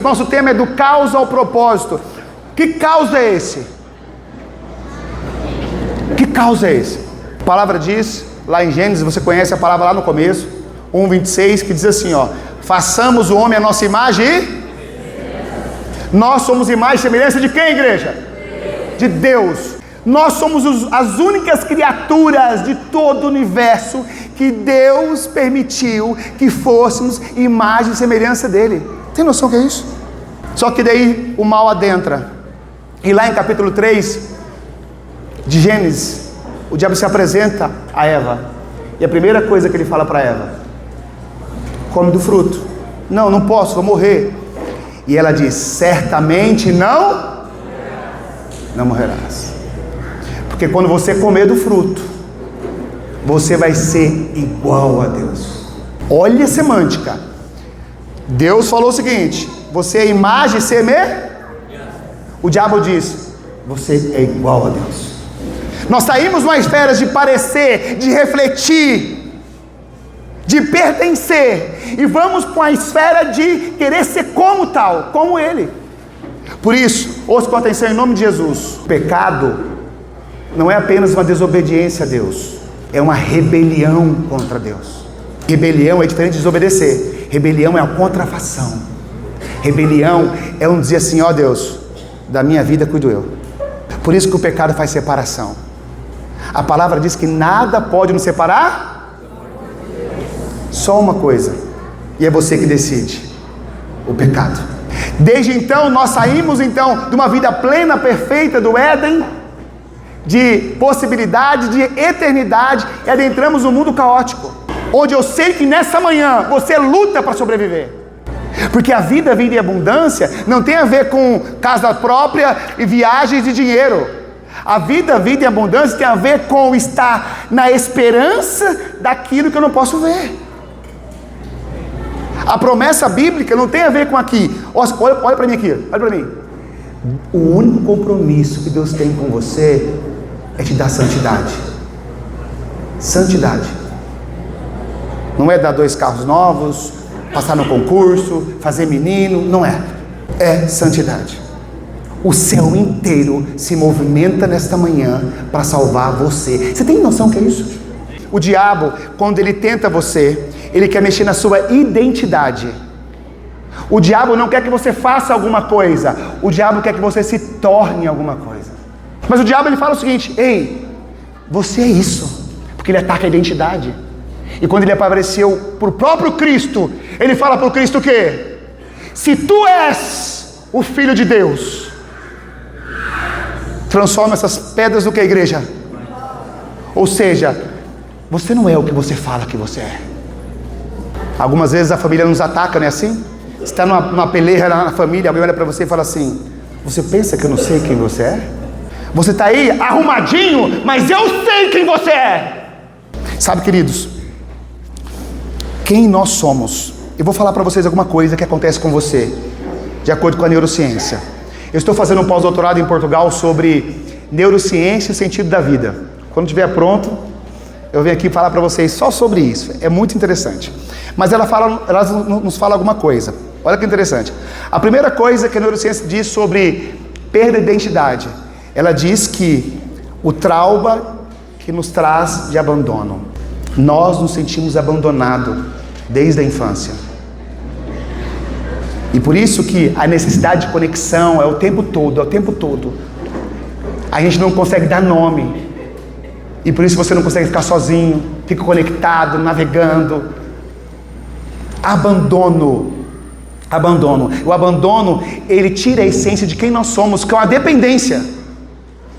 Nosso tema é do caos ao propósito. Que caos é esse? Que caos é esse? A palavra diz, lá em Gênesis, você conhece a palavra lá no começo, 1:26, que diz assim, ó: façamos o homem à nossa imagem e... Nós somos imagem e semelhança de quem, igreja? De Deus. Nós somos as únicas criaturas de todo o universo que Deus permitiu que fôssemos imagem e semelhança dele. Tem noção que é isso? Só que daí o mal adentra. E lá em capítulo 3 de Gênesis, o diabo se apresenta a Eva. E a primeira coisa que ele fala para Eva: come do fruto. Não, não posso, vou morrer. E ela diz: certamente não morrerás. Porque quando você comer do fruto, você vai ser igual a Deus. Olha a semântica. Deus falou o seguinte: você é imagem e semelhança. O diabo diz: você é igual a Deus. Nós saímos numa esfera de parecer, de refletir, de pertencer, e vamos para uma esfera de querer ser como tal, como Ele. Por isso, ouça com atenção em nome de Jesus: o pecado não é apenas uma desobediência a Deus, é uma rebelião contra Deus. Rebelião é diferente de desobedecer. Rebelião é a contrafação. Rebelião é um dizer assim: ó Deus, da minha vida cuido eu. Por isso que o pecado faz separação. A palavra diz que nada pode nos separar. Só uma coisa, e é você que decide: o pecado. Desde então nós saímos então de uma vida plena, perfeita do Éden, de possibilidade, de eternidade, e adentramos um mundo caótico, onde eu sei que nessa manhã você luta para sobreviver. Porque a vida em abundância não tem a ver com casa própria e viagens e dinheiro. A vida em abundância tem a ver com estar na esperança daquilo que eu não posso ver. A promessa bíblica não tem a ver com aqui. Olha para mim aqui, olha para mim. O único compromisso que Deus tem com você é te dar santidade. Santidade. Não é dar 2 carros novos, passar no concurso, fazer menino, não é. É santidade. O céu inteiro se movimenta nesta manhã para salvar você. Você tem noção que é isso? O diabo, quando ele tenta você, ele quer mexer na sua identidade. O diabo não quer que você faça alguma coisa. O diabo quer que você se torne alguma coisa. Mas o diabo, ele fala o seguinte: ei, você é isso. Porque ele ataca a identidade. E quando ele apareceu para o próprio Cristo, ele fala para o Cristo o quê? Se tu és o Filho de Deus, transforma essas pedras no que, igreja? Ou seja, você não é o que você fala que você é. Algumas vezes a família nos ataca, não é assim? Você está numa peleja na família, alguém olha para você e fala assim: você pensa que eu não sei quem você é? Você está aí arrumadinho, mas eu sei quem você é. Sabe, queridos, quem nós somos? Eu vou falar para vocês alguma coisa que acontece com você, de acordo com a neurociência. Eu estou fazendo um pós-doutorado em Portugal sobre neurociência e o sentido da vida. Quando estiver pronto, eu venho aqui falar para vocês só sobre isso. É muito interessante. Mas ela nos fala alguma coisa. Olha que interessante. A primeira coisa que a neurociência diz sobre perda de identidade, ela diz que o trauma que nos traz de abandono. Nós nos sentimos abandonados desde a infância. E por isso que a necessidade de conexão é o tempo todo, A gente não consegue dar nome. E por isso você não consegue ficar sozinho, fica conectado, navegando. Abandono. O abandono, ele tira a essência de quem nós somos, que é uma dependência.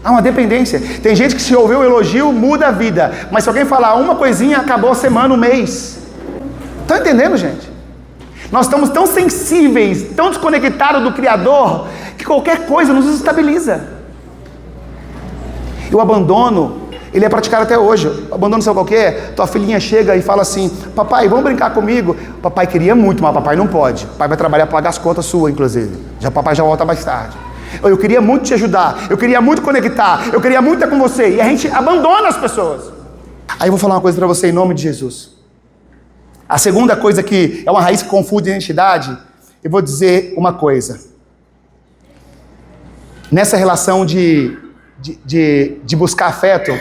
Há uma dependência. Tem gente que, se ouvir o elogio, muda a vida. Mas se alguém falar uma coisinha, acabou a semana, o mês. Estão entendendo, gente? Nós estamos tão sensíveis, tão desconectados do Criador, que qualquer coisa nos estabiliza. E o abandono, ele é praticado até hoje. O abandono, sabe qual que é? Tua filhinha chega e fala assim: papai, vamos brincar comigo? Papai queria muito, mas papai não pode. Papai vai trabalhar para pagar as contas suas, inclusive. Papai já volta mais tarde. Eu queria muito te ajudar, eu queria muito conectar, eu queria muito estar com você. E a gente abandona as pessoas. Aí eu vou falar uma coisa para você em nome de Jesus. A segunda coisa que é uma raiz que confunde identidade eu vou dizer uma coisa. Nessa relação de buscar afeto,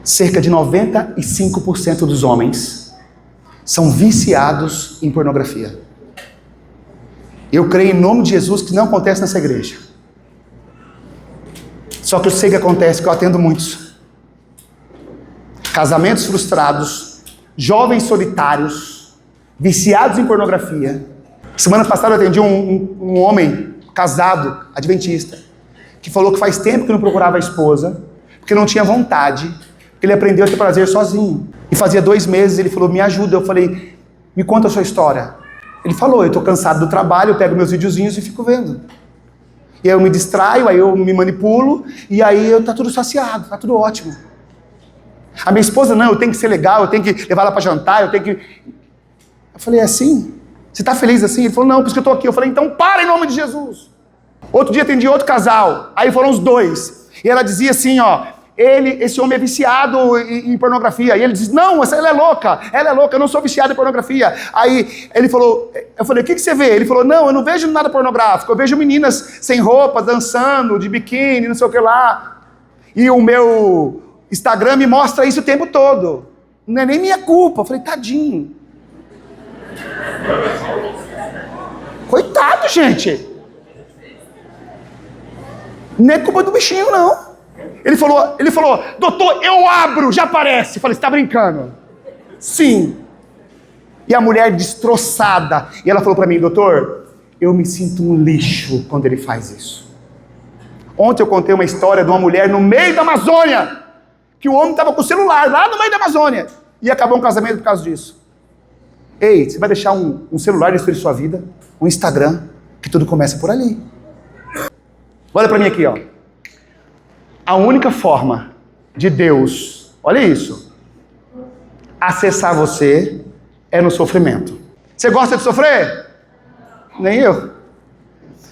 cerca de 95% dos homens são viciados em pornografia. Eu creio em nome de Jesus que não acontece nessa igreja. Só que eu sei que acontece, que eu atendo muitos. Casamentos frustrados, jovens solitários, viciados em pornografia. Semana passada eu atendi um homem casado, adventista, que falou que faz tempo que não procurava a esposa, porque não tinha vontade, porque ele aprendeu a ter prazer sozinho. E fazia 2 meses ele falou, me ajuda. Eu falei, me conta a sua história. Ele falou, eu estou cansado do trabalho, eu pego meus videozinhos e fico vendo. E aí eu me distraio, aí eu me manipulo, e aí tá tudo saciado, tá tudo ótimo. A minha esposa, não, eu tenho que ser legal, eu tenho que levar ela para jantar, eu tenho que... Eu falei, é assim? Você tá feliz assim? Ele falou, não, por isso que eu tô aqui. Eu falei, então para em nome de Jesus. Outro dia atendi outro casal, aí foram os 2. E ela dizia assim, ó, esse homem é viciado em pornografia. E ele diz, não, ela é louca, eu não sou viciado em pornografia. Aí ele falou, eu falei, o que você vê? Ele falou, não, eu não vejo nada pornográfico, eu vejo meninas sem roupa, dançando, de biquíni, não sei o que lá. E o meu Instagram me mostra isso o tempo todo. Não é nem minha culpa. Eu falei, tadinho. Coitado, gente. Não é culpa do bichinho, não. Ele falou, doutor, eu abro, já aparece. Eu falei, você tá brincando? Sim. E a mulher destroçada. E ela falou pra mim, doutor, eu me sinto um lixo quando ele faz isso. Ontem eu contei uma história de uma mulher no meio da Amazônia, que o homem estava com o celular lá no meio da Amazônia. E acabou um casamento por causa disso. Ei, você vai deixar um celular destruir sua vida? Um Instagram, que tudo começa por ali. Olha pra mim aqui, ó. A única forma de Deus, olha isso, acessar você é no sofrimento. Você gosta de sofrer? Nem eu.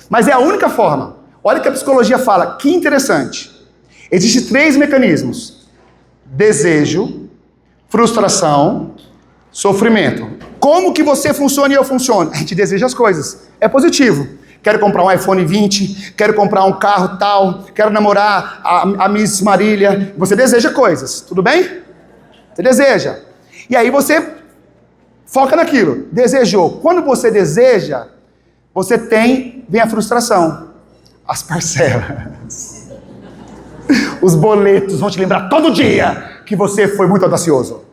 Mas é a única forma. Olha o que a psicologia fala, que interessante. Existem 3 mecanismos. Desejo, frustração, sofrimento. Como que você funciona e eu funciono? A gente deseja as coisas. É positivo. Quero comprar um iPhone 20, quero comprar um carro tal, quero namorar a Miss Marília. Você deseja coisas, tudo bem? Você deseja. E aí você foca naquilo. Desejou. Quando você deseja, vem a frustração. As parcelas. Os boletos vão te lembrar todo dia que você foi muito audacioso.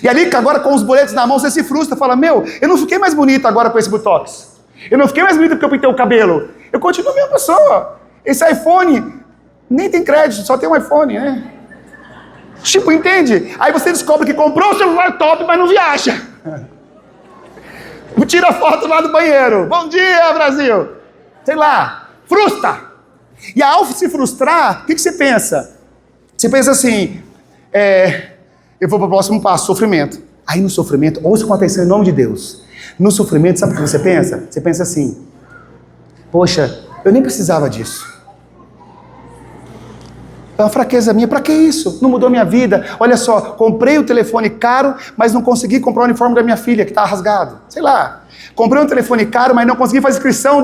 E ali, agora com os boletos na mão, você se frustra, fala, meu, eu não fiquei mais bonita agora com esse botox. Eu não fiquei mais bonita porque eu pintei o cabelo. Eu continuo a mesma pessoa. Esse iPhone nem tem crédito, só tem um iPhone, né? Tipo, entende? Aí você descobre que comprou um celular top, mas não viaja. Tira foto lá do banheiro. Bom dia, Brasil. Sei lá, frustra. E ao se frustrar, o que você pensa? Você pensa assim, eu vou para o próximo passo, sofrimento. Aí no sofrimento, ouça com atenção em nome de Deus. No sofrimento, sabe o que você pensa? Você pensa assim, poxa, eu nem precisava disso. É uma fraqueza minha, pra que isso? Não mudou minha vida. Olha só, comprei o telefone caro, mas não consegui comprar o uniforme da minha filha, que tá rasgado. Sei lá. Comprei um telefone caro, mas não consegui fazer inscrição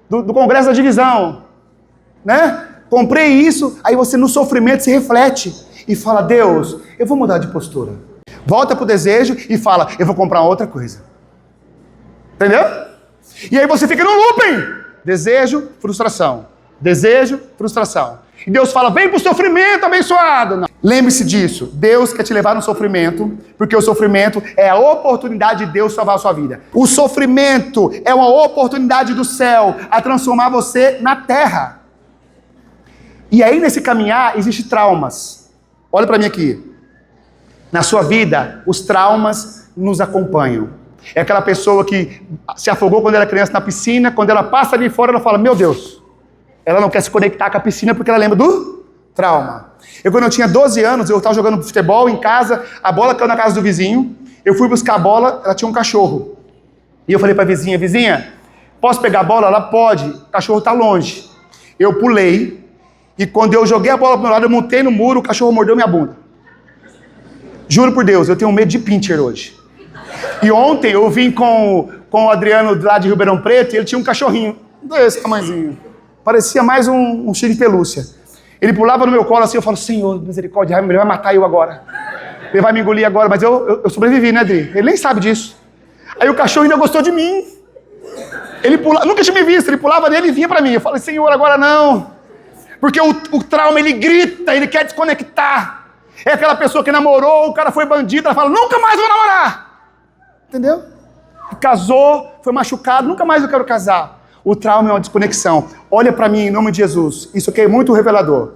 do Congresso da Divisão. Né? Comprei isso, aí você no sofrimento se reflete e fala, Deus, eu vou mudar de postura. Volta pro desejo e fala, eu vou comprar outra coisa. Entendeu? E aí você fica no looping. Desejo, frustração. Desejo, frustração. E Deus fala, vem pro sofrimento, abençoado. Não. Lembre-se disso. Deus quer te levar no sofrimento, porque o sofrimento é a oportunidade de Deus salvar a sua vida. O sofrimento é uma oportunidade do céu a transformar você na terra. E aí nesse caminhar existem traumas. Olha para mim aqui. Na sua vida, os traumas nos acompanham. É aquela pessoa que se afogou quando era criança na piscina, quando ela passa ali fora, ela fala, meu Deus, ela não quer se conectar com a piscina porque ela lembra do trauma. Quando eu tinha 12 anos, eu estava jogando futebol em casa, a bola caiu na casa do vizinho, eu fui buscar a bola, ela tinha um cachorro. E eu falei para a vizinha, vizinha, posso pegar a bola? Ela pode, o cachorro está longe. Eu pulei, e quando eu joguei a bola pro meu lado, eu montei no muro, o cachorro mordeu minha bunda. Juro por Deus, eu tenho medo de pincher hoje. E ontem eu vim com o Adriano lá de Ribeirão Preto e ele tinha um cachorrinho desse tamanhozinho. Parecia mais um cheiro de pelúcia. Ele pulava no meu colo assim, eu falo, Senhor, misericórdia, ele vai matar eu agora. Ele vai me engolir agora, mas eu sobrevivi, né, Adri? Ele nem sabe disso. Aí o cachorro ainda gostou de mim. Ele pulava, nunca tinha me visto, ele pulava nele e vinha pra mim. Eu falei, Senhor, agora não. Porque o trauma, ele grita, ele quer desconectar. É aquela pessoa que namorou, o cara foi bandido, ela fala, nunca mais vou namorar. Entendeu? Casou, foi machucado, nunca mais eu quero casar. O trauma é uma desconexão. Olha pra mim, em nome de Jesus. Isso aqui é muito revelador.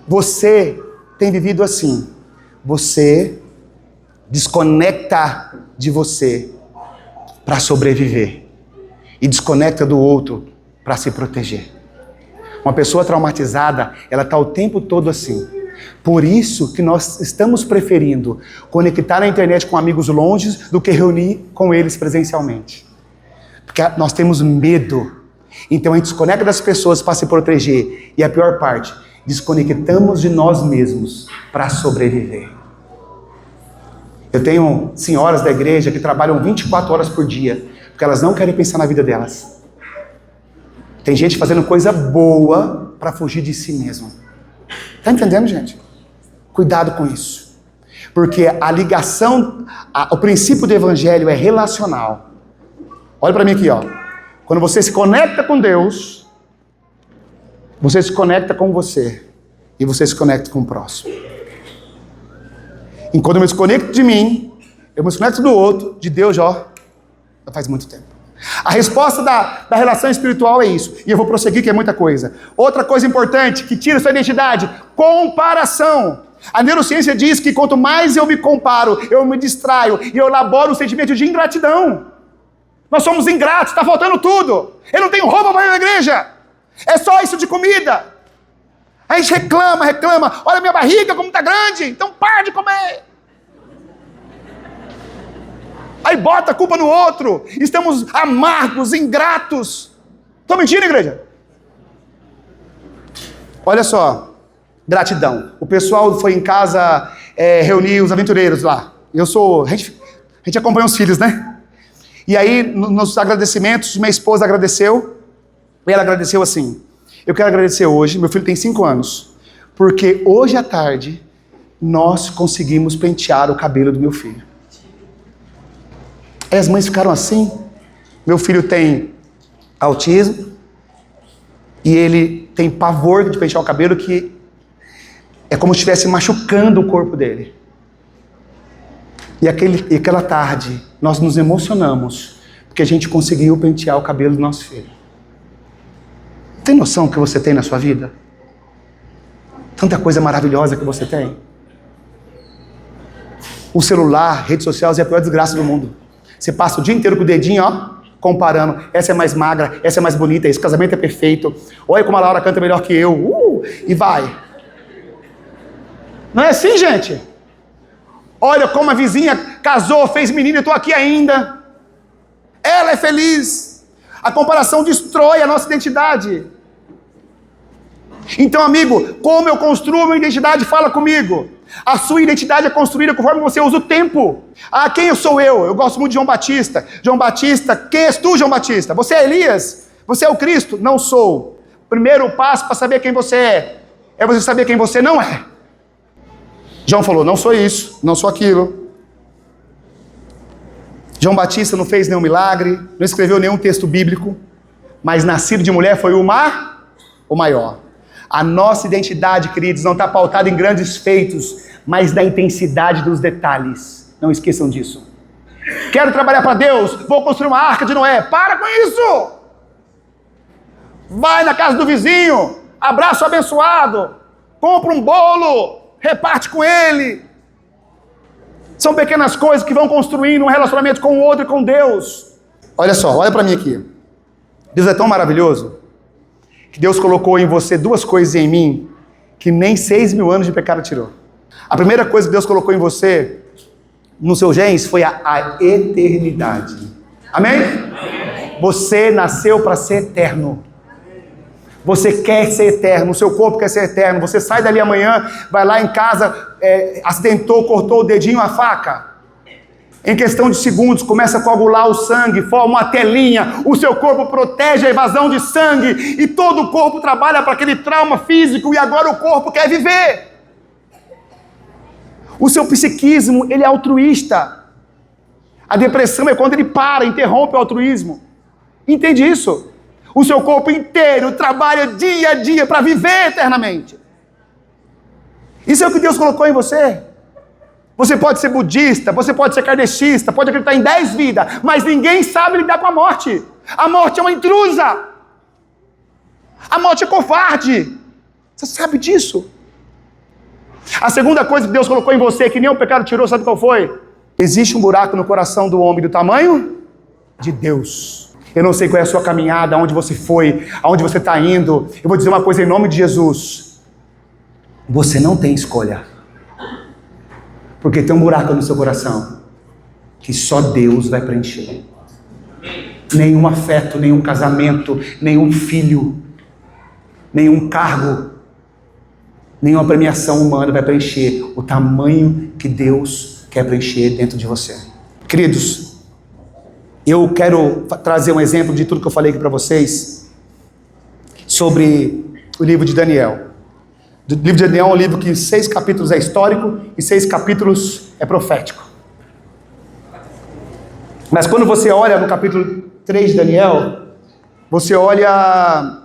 Você tem vivido assim. Você desconecta de você para sobreviver. E desconecta do outro para se proteger. Uma pessoa traumatizada, ela está o tempo todo assim. Por isso que nós estamos preferindo conectar na internet com amigos longe do que reunir com eles presencialmente. Porque nós temos medo. Então a gente desconecta das pessoas para se proteger. E a pior parte, desconectamos de nós mesmos para sobreviver. Eu tenho senhoras da igreja que trabalham 24 horas por dia, porque elas não querem pensar na vida delas. Tem gente fazendo coisa boa para fugir de si mesmo. Tá entendendo, gente? Cuidado com isso. Porque a ligação, o princípio do evangelho é relacional. Olha para mim aqui, ó. Quando você se conecta com Deus, você se conecta com você. E você se conecta com o próximo. Enquanto eu me desconecto de mim, eu me desconecto do outro, de Deus já faz muito tempo. A resposta da relação espiritual é isso. E eu vou prosseguir, que é muita coisa. Outra coisa importante, que tira sua identidade, comparação. A neurociência diz que quanto mais eu me comparo, eu me distraio e eu elaboro o sentimento de ingratidão. Nós somos ingratos, está faltando tudo. Eu não tenho roupa para ir na igreja. É só isso de comida. A gente reclama. Olha minha barriga como está grande, então para de comer. Aí bota a culpa no outro. Estamos amargos, ingratos. Estou mentindo, igreja? Olha só. Gratidão. O pessoal foi em casa reunir os aventureiros lá. A gente acompanha os filhos, né? E aí, nos agradecimentos, minha esposa agradeceu. E ela agradeceu assim. Eu quero agradecer hoje, meu filho tem 5 anos. Porque hoje à tarde, nós conseguimos pentear o cabelo do meu filho. Aí as mães ficaram assim. Meu filho tem autismo. E ele tem pavor de pentear o cabelo, que é como se estivesse machucando o corpo dele. E aquela tarde, nós nos emocionamos, porque a gente conseguiu pentear o cabelo do nosso filho. Tem noção do que você tem na sua vida? Tanta coisa maravilhosa que você tem. O celular, redes sociais é a pior desgraça do mundo. Você passa o dia inteiro com o dedinho, ó, comparando. Essa é mais magra, essa é mais bonita, esse casamento é perfeito. Olha como a Laura canta melhor que eu. E vai. Não é assim, gente? Olha como a vizinha casou, fez menino, eu estou aqui ainda. Ela é feliz. A comparação destrói a nossa identidade. Então, amigo, como eu construo a minha identidade? Fala comigo. A sua identidade é construída conforme você usa o tempo. Ah, quem sou eu? Eu gosto muito de João Batista. João Batista, quem és tu, João Batista? Você é Elias? Você é o Cristo? Não sou. Primeiro passo para saber quem você é você saber quem você não é. João falou, não sou isso, não sou aquilo. João Batista não fez nenhum milagre, não escreveu nenhum texto bíblico, mas nascido de mulher foi o maior. A nossa identidade, queridos, não está pautada em grandes feitos, mas na intensidade dos detalhes. Não esqueçam disso. Quero trabalhar para Deus, vou construir uma arca de Noé. Para com isso! Vai na casa do vizinho, abraço abençoado, compra um bolo, reparte com ele. São pequenas coisas que vão construindo um relacionamento com o outro e com Deus. Olha só, olha para mim aqui. Deus é tão maravilhoso que Deus colocou em você 2 coisas em mim que nem 6.000 anos de pecado tirou. A primeira coisa que Deus colocou em você, no seu genes, foi a eternidade. Amém? Você nasceu para ser eterno. Você quer ser eterno, o seu corpo quer ser eterno. Você sai dali amanhã, vai lá em casa, acidentou, cortou o dedinho, a faca. Em questão de segundos, começa a coagular o sangue, forma uma telinha, o seu corpo protege a evasão de sangue, e todo o corpo trabalha para aquele trauma físico, e agora o corpo quer viver. O seu psiquismo, ele é altruísta. A depressão é quando ele interrompe o altruísmo. Entende isso? O seu corpo inteiro trabalha dia a dia para viver eternamente. Isso é o que Deus colocou em você. Você pode ser budista, você pode ser kardecista, pode acreditar em 10 vidas, mas ninguém sabe lidar com a morte. A morte é uma intrusa. A morte é covarde. Você sabe disso? A segunda coisa que Deus colocou em você, que nem o pecado tirou, sabe qual foi? Existe um buraco no coração do homem do tamanho de Deus. Eu não sei qual é a sua caminhada, aonde você foi, aonde você está indo. Eu vou dizer uma coisa em nome de Jesus. Você não tem escolha. Porque tem um buraco no seu coração que só Deus vai preencher. Nenhum afeto, nenhum casamento, nenhum filho, nenhum cargo, nenhuma premiação humana vai preencher o tamanho que Deus quer preencher dentro de você. Queridos, eu quero trazer um exemplo de tudo que eu falei aqui para vocês sobre o livro de Daniel. O livro de Daniel é um livro que 6 capítulos é histórico e 6 capítulos é profético. Mas quando você olha no capítulo 3 de Daniel, você olha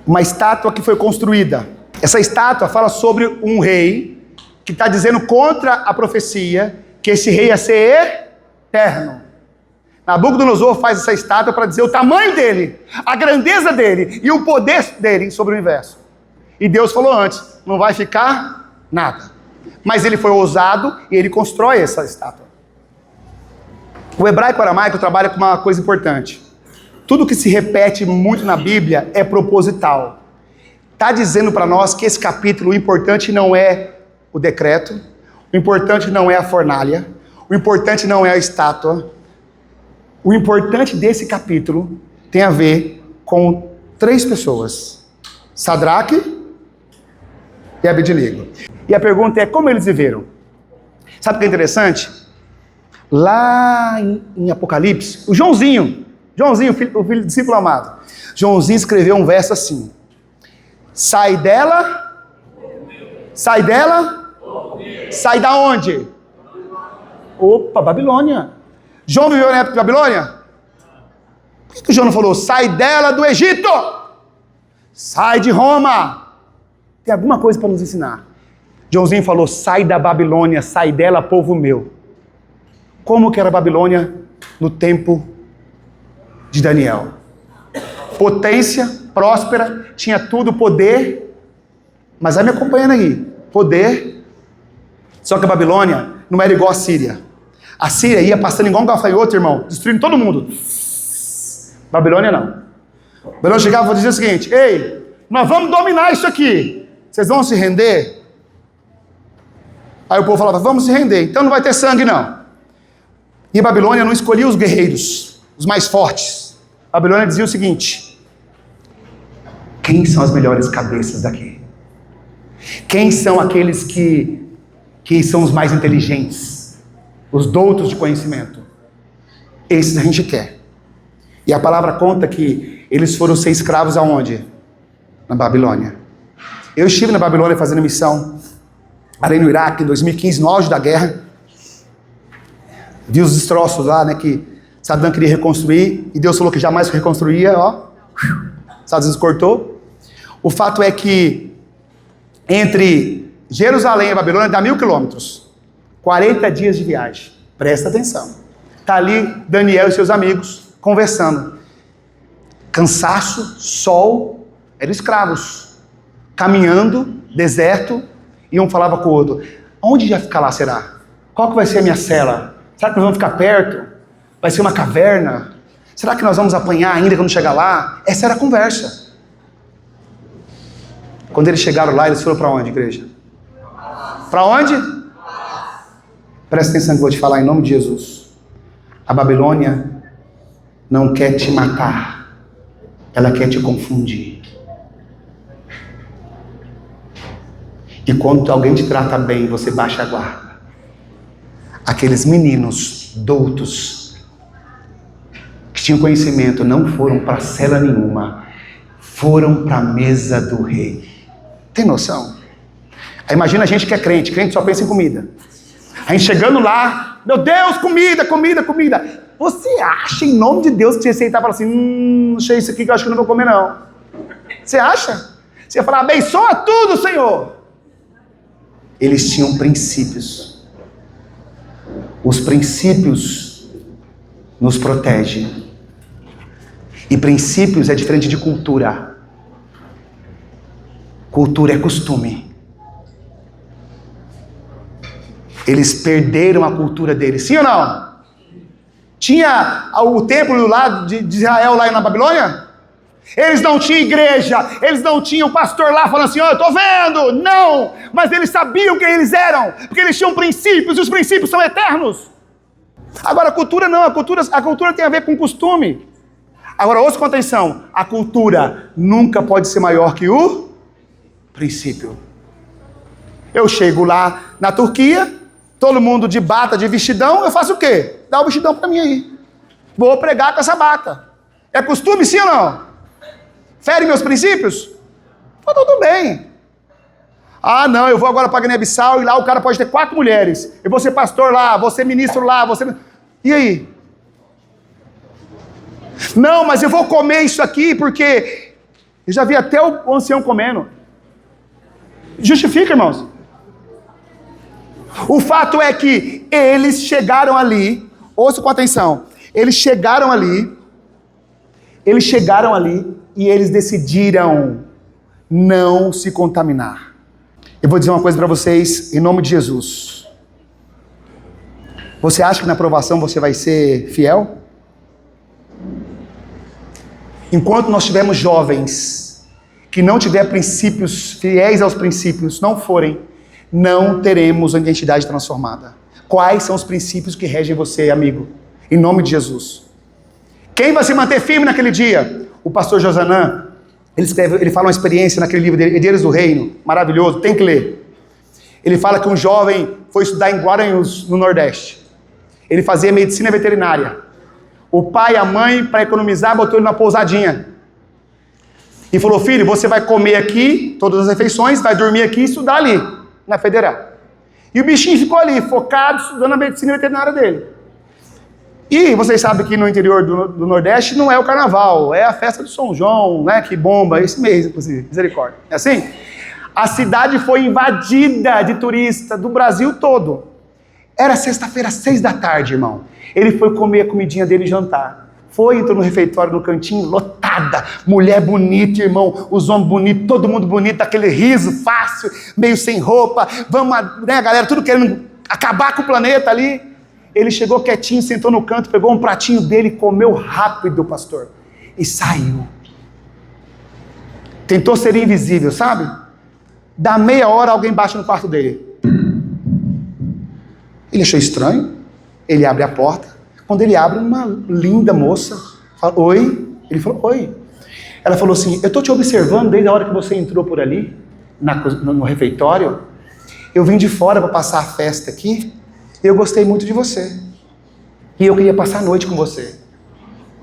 uma estátua que foi construída. Essa estátua fala sobre um rei que está dizendo contra a profecia que esse rei ia ser eterno. Nabucodonosor faz essa estátua para dizer o tamanho dele, a grandeza dele e o poder dele sobre o universo. E Deus falou antes, não vai ficar nada. Mas ele foi ousado e ele constrói essa estátua. O hebraico aramaico trabalha com uma coisa importante. Tudo que se repete muito na Bíblia é proposital. Está dizendo para nós que esse capítulo, o importante não é o decreto, o importante não é a fornalha, o importante não é a estátua. O importante desse capítulo tem a ver com 3 pessoas. Sadraque e Abednego. E a pergunta é, como eles viveram? Sabe o que é interessante? Lá em Apocalipse, o Joãozinho, o filho do discípulo amado, Joãozinho escreveu um verso assim: sai dela, sai da onde? Opa, Babilônia. João viveu na época de Babilônia? Por que o João não falou, sai dela do Egito? Sai de Roma. Tem alguma coisa para nos ensinar. Joãozinho falou, sai da Babilônia, sai dela, povo meu. Como que era a Babilônia no tempo de Daniel? Potência, próspera, tinha tudo, poder, mas vai me acompanhando aí, poder. Só que a Babilônia não era igual a Síria. A Síria ia passando igual um gafanhoto, irmão, destruindo todo mundo. Babilônia não. Babilônia chegava e dizia o seguinte, ei, nós vamos dominar isso aqui. Vocês vão se render? Aí o povo falava, vamos se render, então não vai ter sangue não. E a Babilônia não escolhia os guerreiros, os mais fortes. A Babilônia dizia o seguinte, quem são as melhores cabeças daqui? Quem são aqueles que são os mais inteligentes? Os doutos de conhecimento? Esses a gente quer. E a palavra conta que eles foram ser escravos aonde? Na Babilônia. Eu estive na Babilônia fazendo missão ali no Iraque, em 2015, no auge da guerra. Vi os destroços lá, né, que Saddam queria reconstruir, e Deus falou que jamais reconstruía, ó. Estados Unidos cortou. O fato é que entre Jerusalém e Babilônia dá 1000 quilômetros. 40 dias de viagem. Presta atenção. Está ali Daniel e seus amigos conversando. Cansaço, sol, eram escravos. Caminhando, deserto, e um falava com o outro, onde já ficar lá será? Qual que vai ser a minha cela? Será que nós vamos ficar perto? Vai ser uma caverna? Será que nós vamos apanhar ainda quando chegar lá? Essa era a conversa. Quando eles chegaram lá, eles foram para onde, igreja? Para onde? Presta atenção que eu vou te falar em nome de Jesus. A Babilônia não quer te matar, ela quer te confundir. E quando alguém te trata bem, você baixa a guarda. Aqueles meninos doutos, que tinham conhecimento, não foram para cela nenhuma, foram para a mesa do rei. Tem noção? Aí imagina a gente que é crente só pensa em comida. A gente chegando lá, meu Deus, comida, comida, comida. Você acha, em nome de Deus, que você ia sentar e falar assim, não sei isso aqui que eu acho que eu não vou comer não. Você acha? Você ia falar, abençoa tudo, Senhor. Eles tinham princípios. Os princípios nos protegem. E princípios é diferente de cultura. Cultura é costume. Eles perderam a cultura deles, sim ou não? Tinha o templo do lado de Israel lá na Babilônia? Eles não tinham igreja, eles não tinham pastor lá falando assim, ó, eu tô vendo, não, mas eles sabiam quem eles eram, porque eles tinham princípios, e os princípios são eternos. Agora a cultura não, a cultura tem a ver com costume. Agora ouça com atenção, a cultura nunca pode ser maior que o princípio. Eu chego lá na Turquia, todo mundo de bata, de vestidão, eu faço o quê? Dá o vestidão para mim aí. Vou pregar com essa bata. É costume sim ou não? Fere meus princípios? Tudo bem. Ah, não, eu vou agora para Guiné-Bissau e lá o cara pode ter 4 mulheres. Eu vou ser pastor lá, vou ser ministro lá, E aí? Não, mas eu vou comer isso aqui porque eu já vi até o ancião comendo. Justifica, irmãos. O fato é que eles chegaram ali, ouça com atenção, eles chegaram ali e eles decidiram não se contaminar. Eu vou dizer uma coisa para vocês, em nome de Jesus. Você acha que na aprovação você vai ser fiel? Enquanto nós tivermos jovens que não tiver princípios, fiéis aos princípios, não teremos uma identidade transformada. Quais são os princípios que regem você, amigo? Em nome de Jesus. Quem vai se manter firme naquele dia? O pastor Josanã, ele fala uma experiência naquele livro dele, Herdeiros do Reino, maravilhoso, tem que ler. Ele fala que um jovem foi estudar em Guaranhus, no Nordeste. Ele fazia medicina veterinária. O pai e a mãe, para economizar, botou ele na pousadinha. E falou, filho, você vai comer aqui, todas as refeições, vai dormir aqui e estudar ali, na Federal. E o bichinho ficou ali, focado, estudando a medicina veterinária dele. E vocês sabem que no interior do Nordeste não é o carnaval, é a festa do São João, né, que bomba esse mês, inclusive, misericórdia. É assim? A cidade foi invadida de turistas do Brasil todo. Era sexta-feira, 6 da tarde, irmão. Ele foi comer a comidinha dele e jantar. Entrou no refeitório, no cantinho, lotada. Mulher bonita, irmão. Os homens bonitos, todo mundo bonito. Aquele riso fácil, meio sem roupa. Vamos, né, galera, tudo querendo acabar com o planeta ali. Ele chegou quietinho, sentou no canto, pegou um pratinho dele, comeu rápido, pastor. E saiu. Tentou ser invisível, sabe? Dá meia hora, alguém bate no quarto dele. Ele achou estranho. Ele abre a porta. Quando ele abre, uma linda moça fala, oi. Ele falou, oi. Ela falou assim, eu estou te observando desde a hora que você entrou por ali, no refeitório. Eu vim de fora para passar a festa aqui. E eu gostei muito de você. E eu queria passar a noite com você.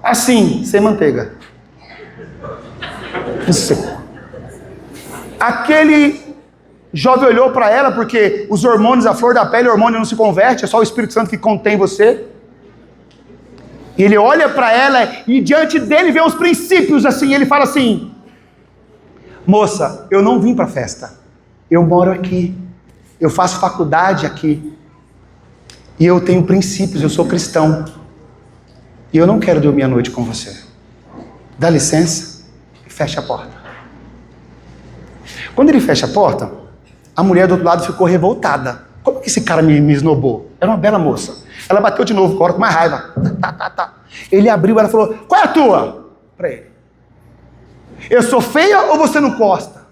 Assim, sem manteiga. Aquele jovem olhou para ela, porque os hormônios, a flor da pele, o hormônio não se converte, é só o Espírito Santo que contém você. E ele olha para ela e diante dele vê os princípios assim, ele fala assim, moça, eu não vim para a festa, eu moro aqui, eu faço faculdade aqui, e eu tenho princípios, eu sou cristão, e eu não quero dormir a noite com você. Dá licença e fecha a porta. Quando ele fecha a porta, a mulher do outro lado ficou revoltada. Como que esse cara me esnobou? Era uma bela moça. Ela bateu de novo, agora com mais raiva. Ele abriu, ela falou, qual é a tua? Para ele. Eu sou feia ou você não gosta?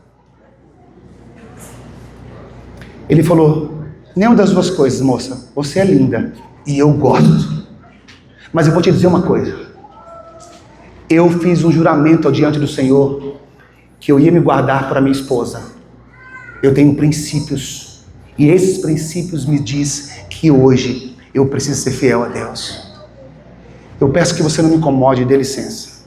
Ele falou, nenhuma das duas coisas, moça. Você é linda e eu gosto. Mas eu vou te dizer uma coisa. Eu fiz um juramento diante do Senhor que eu ia me guardar para minha esposa. Eu tenho princípios. E esses princípios me diz que hoje Eu preciso ser fiel a Deus. Eu peço que você não me incomode, dê licença.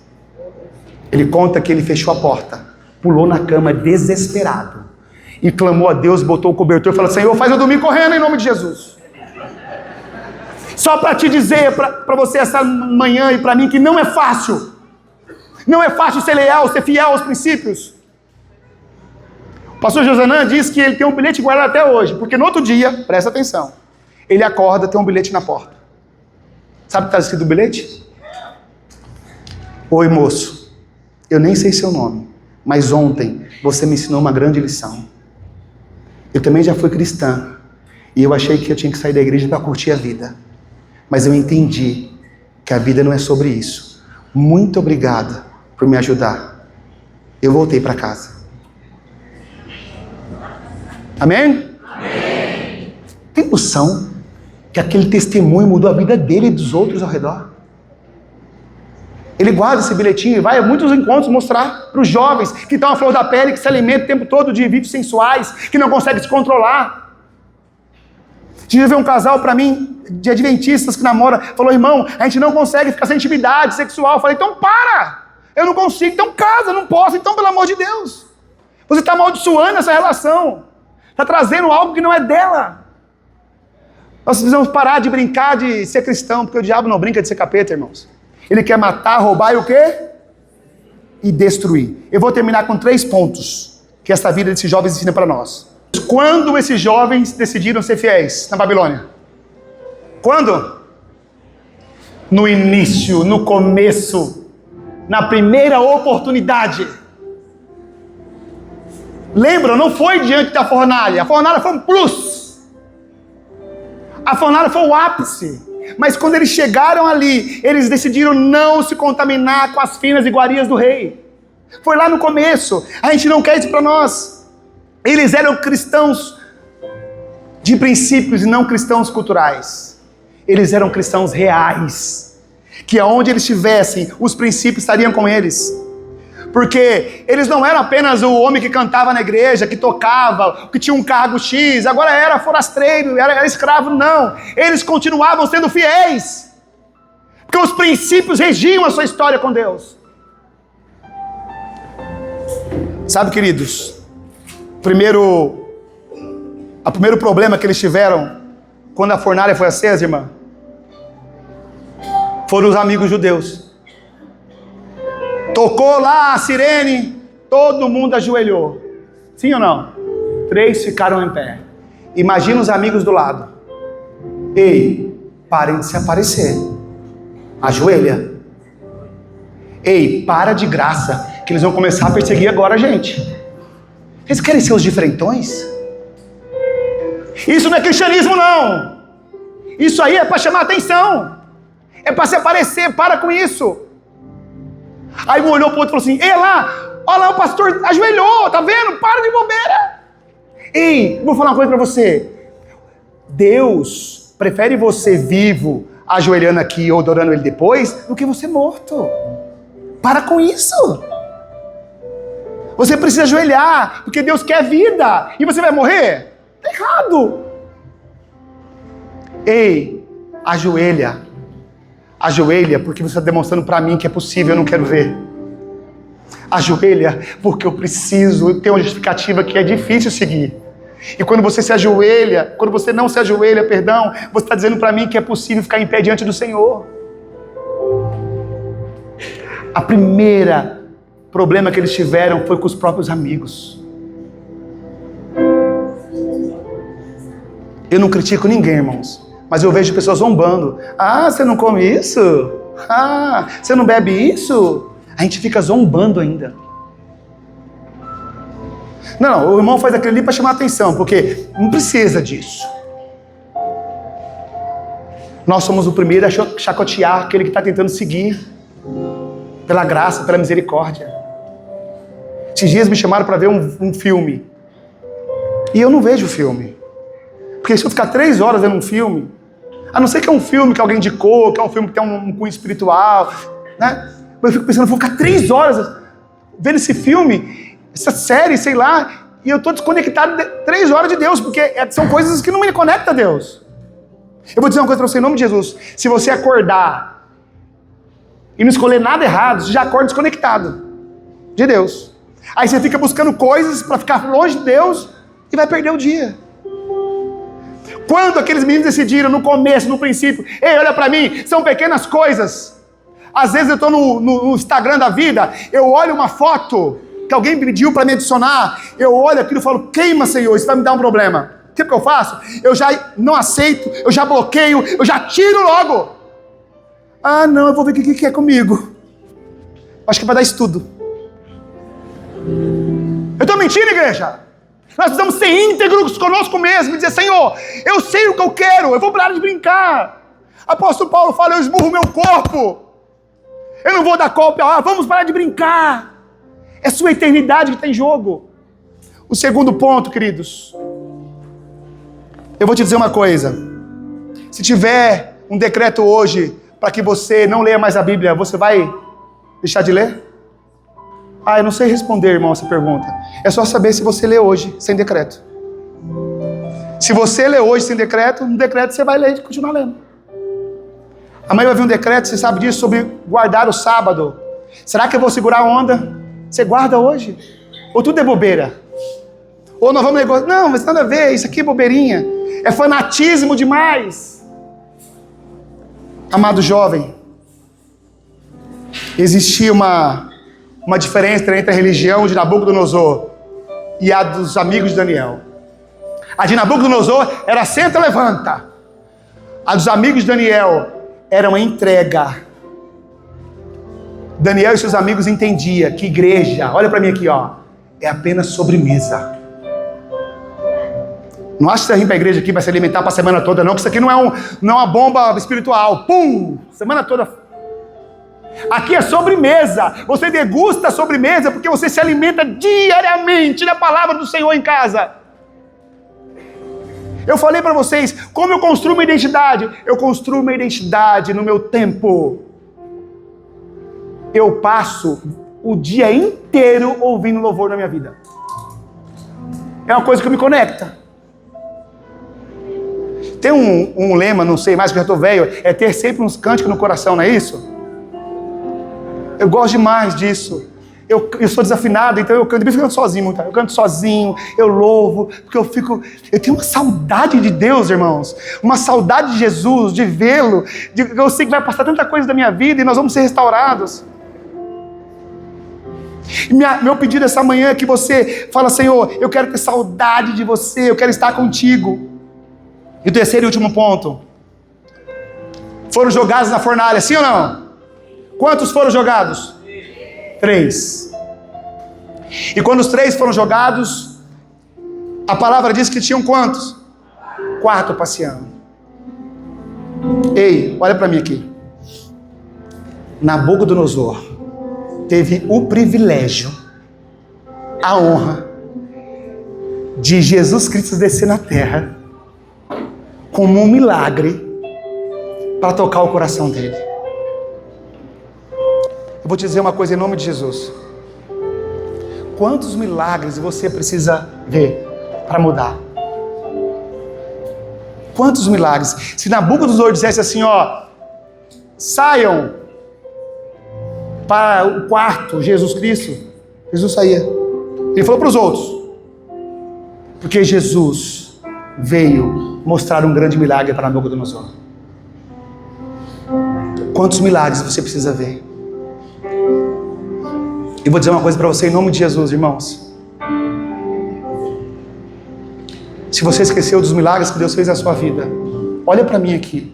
Ele conta que ele fechou a porta, pulou na cama desesperado e clamou a Deus, botou o cobertor e falou: Senhor, faz eu dormir correndo em nome de Jesus. Só para te dizer, para você essa manhã e para mim, que não é fácil. Não é fácil ser leal, ser fiel aos princípios. O pastor Josanã diz que ele tem um bilhete guardado até hoje, porque no outro dia, presta atenção, ele acorda, tem um bilhete na porta. Sabe o que está escrito no bilhete? Oi, moço, eu nem sei seu nome, mas ontem você me ensinou uma grande lição. Eu também já fui cristã, e eu achei que eu tinha que sair da igreja para curtir a vida. Mas eu entendi que a vida não é sobre isso. Muito obrigada por me ajudar. Eu voltei para casa. Amém? Amém. Tem noção que aquele testemunho mudou a vida dele e dos outros ao redor? Ele guarda esse bilhetinho e vai a muitos encontros mostrar para os jovens que estão à flor da pele, que se alimentam o tempo todo de vícios sensuais, que não conseguem se controlar. Tinha ver um casal para mim, de adventistas que namora, falou: irmão, a gente não consegue ficar sem intimidade sexual. Eu falei: então para! Eu não consigo, então casa, não posso, então pelo amor de Deus. Você está amaldiçoando essa relação. Está trazendo algo que não é dela. Nós precisamos parar de brincar de ser cristão, porque o diabo não brinca de ser capeta, irmãos. Ele quer matar, roubar e o quê? E destruir. Eu vou terminar com 3 pontos que essa vida desses jovens ensina para nós. Quando esses jovens decidiram ser fiéis na Babilônia? Quando? No início, no começo, na primeira oportunidade. Lembra, não foi diante da fornalha. A fornalha foi um plus. A fornalha foi o ápice. Mas quando eles chegaram ali, eles decidiram não se contaminar com as finas iguarias do rei. Foi lá no começo. A gente não quer isso para nós. Eles eram cristãos de princípios e não cristãos culturais. Eles eram cristãos reais. Que aonde eles estivessem, os princípios estariam com eles. Porque eles não eram apenas o homem que cantava na igreja, que tocava, que tinha um cargo X, agora era forasteiro, era escravo, não. Eles continuavam sendo fiéis. Porque os princípios regiam a sua história com Deus. Sabe, queridos, o primeiro problema que eles tiveram quando a fornalha foi acesa, irmã, foram os amigos judeus. Tocou lá a sirene, todo mundo ajoelhou. Sim ou não? 3 ficaram em pé. Imagina os amigos do lado. Ei, parem de se aparecer. Ajoelha. Ei, para de graça, que eles vão começar a perseguir agora a gente. Eles querem ser os diferentões? Isso não é cristianismo, não. Isso aí é para chamar atenção. É para se aparecer, para com isso. Aí um olhou para o outro e falou assim: ei lá, olha lá, o pastor ajoelhou, tá vendo? Para de bobeira. Ei, vou falar uma coisa para você. Deus prefere você vivo, ajoelhando aqui ou adorando Ele depois, do que você morto. Para com isso. Você precisa ajoelhar, porque Deus quer vida. E você vai morrer? Tá errado. Ei, ajoelha. Ajoelha porque você está demonstrando para mim que é possível, eu não quero ver. Ajoelha porque eu preciso ter uma justificativa que é difícil seguir. E quando você se ajoelha, quando você não se ajoelha, perdão, você está dizendo para mim que é possível ficar em pé diante do Senhor. A primeira problema que eles tiveram foi com os próprios amigos. Eu não critico ninguém, irmãos. Mas eu vejo pessoas zombando. Ah, você não come isso? Ah, você não bebe isso? A gente fica zombando ainda. Não, o irmão faz aquilo ali para chamar atenção, porque não precisa disso. Nós somos o primeiro a chacotear aquele que está tentando seguir. Pela graça, pela misericórdia. Esses dias me chamaram para ver um filme. E eu não vejo filme. Porque se eu ficar 3 horas vendo um filme, a não ser que é um filme que alguém indicou, que é um filme que tem um cunho espiritual, né? Eu fico pensando, vou ficar 3 horas vendo esse filme, essa série, sei lá, e eu estou desconectado 3 horas de Deus, porque são coisas que não me conectam a Deus. Eu vou dizer uma coisa para você em nome de Jesus. Se você acordar e não escolher nada errado, você já acorda desconectado de Deus. Aí você fica buscando coisas para ficar longe de Deus e vai perder o dia. Quando aqueles meninos decidiram no começo, no princípio, ei, olha para mim, são pequenas coisas. Às vezes eu estou no Instagram da vida, eu olho uma foto que alguém pediu para me adicionar, eu olho aquilo e falo, queima, Senhor, isso vai me dar um problema. O que eu faço? Eu já não aceito, eu já bloqueio, eu já tiro logo. Ah, não, eu vou ver o que é comigo. Acho que vai dar estudo. Eu estou mentindo, igreja? Nós precisamos ser íntegros conosco mesmo e dizer, Senhor, eu sei o que eu quero, eu vou parar de brincar. Apóstolo Paulo fala, eu esmurro meu corpo. Eu não vou dar golpe, vamos parar de brincar. É sua eternidade que está em jogo. O segundo ponto, queridos, eu vou te dizer uma coisa. Se tiver um decreto hoje para que você não leia mais a Bíblia, você vai deixar de ler? Eu não sei responder, irmão, essa pergunta. É só saber se você lê hoje, sem decreto. Se você lê hoje sem decreto, no decreto você vai ler e continuar lendo. Amanhã vai vir um decreto, você sabe disso, sobre guardar o sábado. Será que eu vou segurar a onda? Você guarda hoje? Ou tudo é bobeira? Ou nós vamos negociar? Não, mas nada a ver, isso aqui é bobeirinha. É fanatismo demais. Amado jovem, existia uma diferença entre a religião de Nabucodonosor e a dos amigos de Daniel. A de Nabucodonosor era senta, levanta. A dos amigos de Daniel era uma entrega. Daniel e seus amigos entendiam que igreja, olha para mim aqui, é apenas sobremesa. Não acha que você vem para a igreja aqui para se alimentar para a semana toda, não, que isso aqui não é uma bomba espiritual. Pum! Semana toda. Aqui é sobremesa. Você degusta a sobremesa porque você se alimenta diariamente da palavra do Senhor em casa. Eu falei para vocês, como eu construo uma identidade? Eu construo uma identidade no meu tempo. Eu passo o dia inteiro ouvindo louvor na minha vida. É uma coisa que me conecta. Tem um lema, não sei mais, que eu já estou velho, é ter sempre uns cânticos no coração, não é isso? Eu gosto demais disso. Eu sou desafinado, então eu canto sozinho, tá? Eu canto sozinho, eu louvo, porque eu tenho uma saudade de Deus, irmãos, uma saudade de Jesus, de vê-lo, eu sei que vai passar tanta coisa da minha vida e nós vamos ser restaurados. Meu pedido essa manhã é que você fala, Senhor, eu quero ter saudade de você, eu quero estar contigo. E o terceiro e último ponto, foram jogados na fornalha, sim ou não? Quantos foram jogados? 3. E quando os 3 foram jogados, a palavra diz que tinham quantos? 4 passeando. Ei, olha para mim aqui. Nabucodonosor teve o privilégio, a honra de Jesus Cristo descer na terra como um milagre para tocar o coração dele. Eu vou te dizer uma coisa em nome de Jesus. Quantos milagres você precisa ver para mudar? Quantos milagres? Se Nabucodonosor dissesse assim, saiam para o quarto, Jesus Cristo, Jesus saía. Ele falou para os outros, porque Jesus veio mostrar um grande milagre para Nabucodonosor. Quantos milagres você precisa ver? E vou dizer uma coisa para você em nome de Jesus, irmãos. Se você esqueceu dos milagres que Deus fez na sua vida, olha para mim aqui.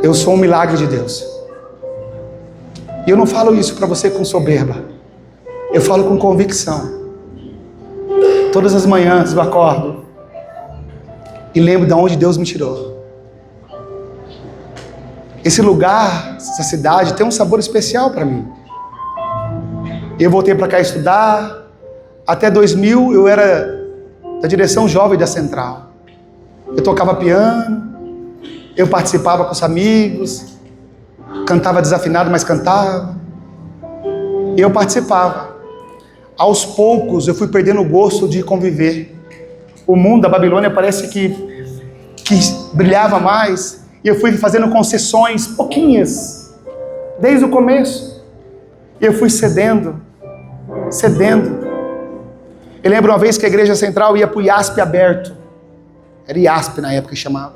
Eu sou um milagre de Deus. E eu não falo isso para você com soberba. Eu falo com convicção. Todas as manhãs eu acordo e lembro de onde Deus me tirou. Esse lugar, essa cidade tem um sabor especial para mim. Eu voltei para cá estudar. Até 2000 eu era da direção jovem da Central. Eu tocava piano, eu participava com os amigos, cantava desafinado, mas cantava. E eu participava. Aos poucos eu fui perdendo o gosto de conviver. o mundo da Babilônia parece que brilhava mais. E eu fui fazendo concessões, pouquinhas, desde o começo. E eu fui cedendo. Eu lembro uma vez que a igreja central ia para o IASP aberto. Era IASP na época que chamava.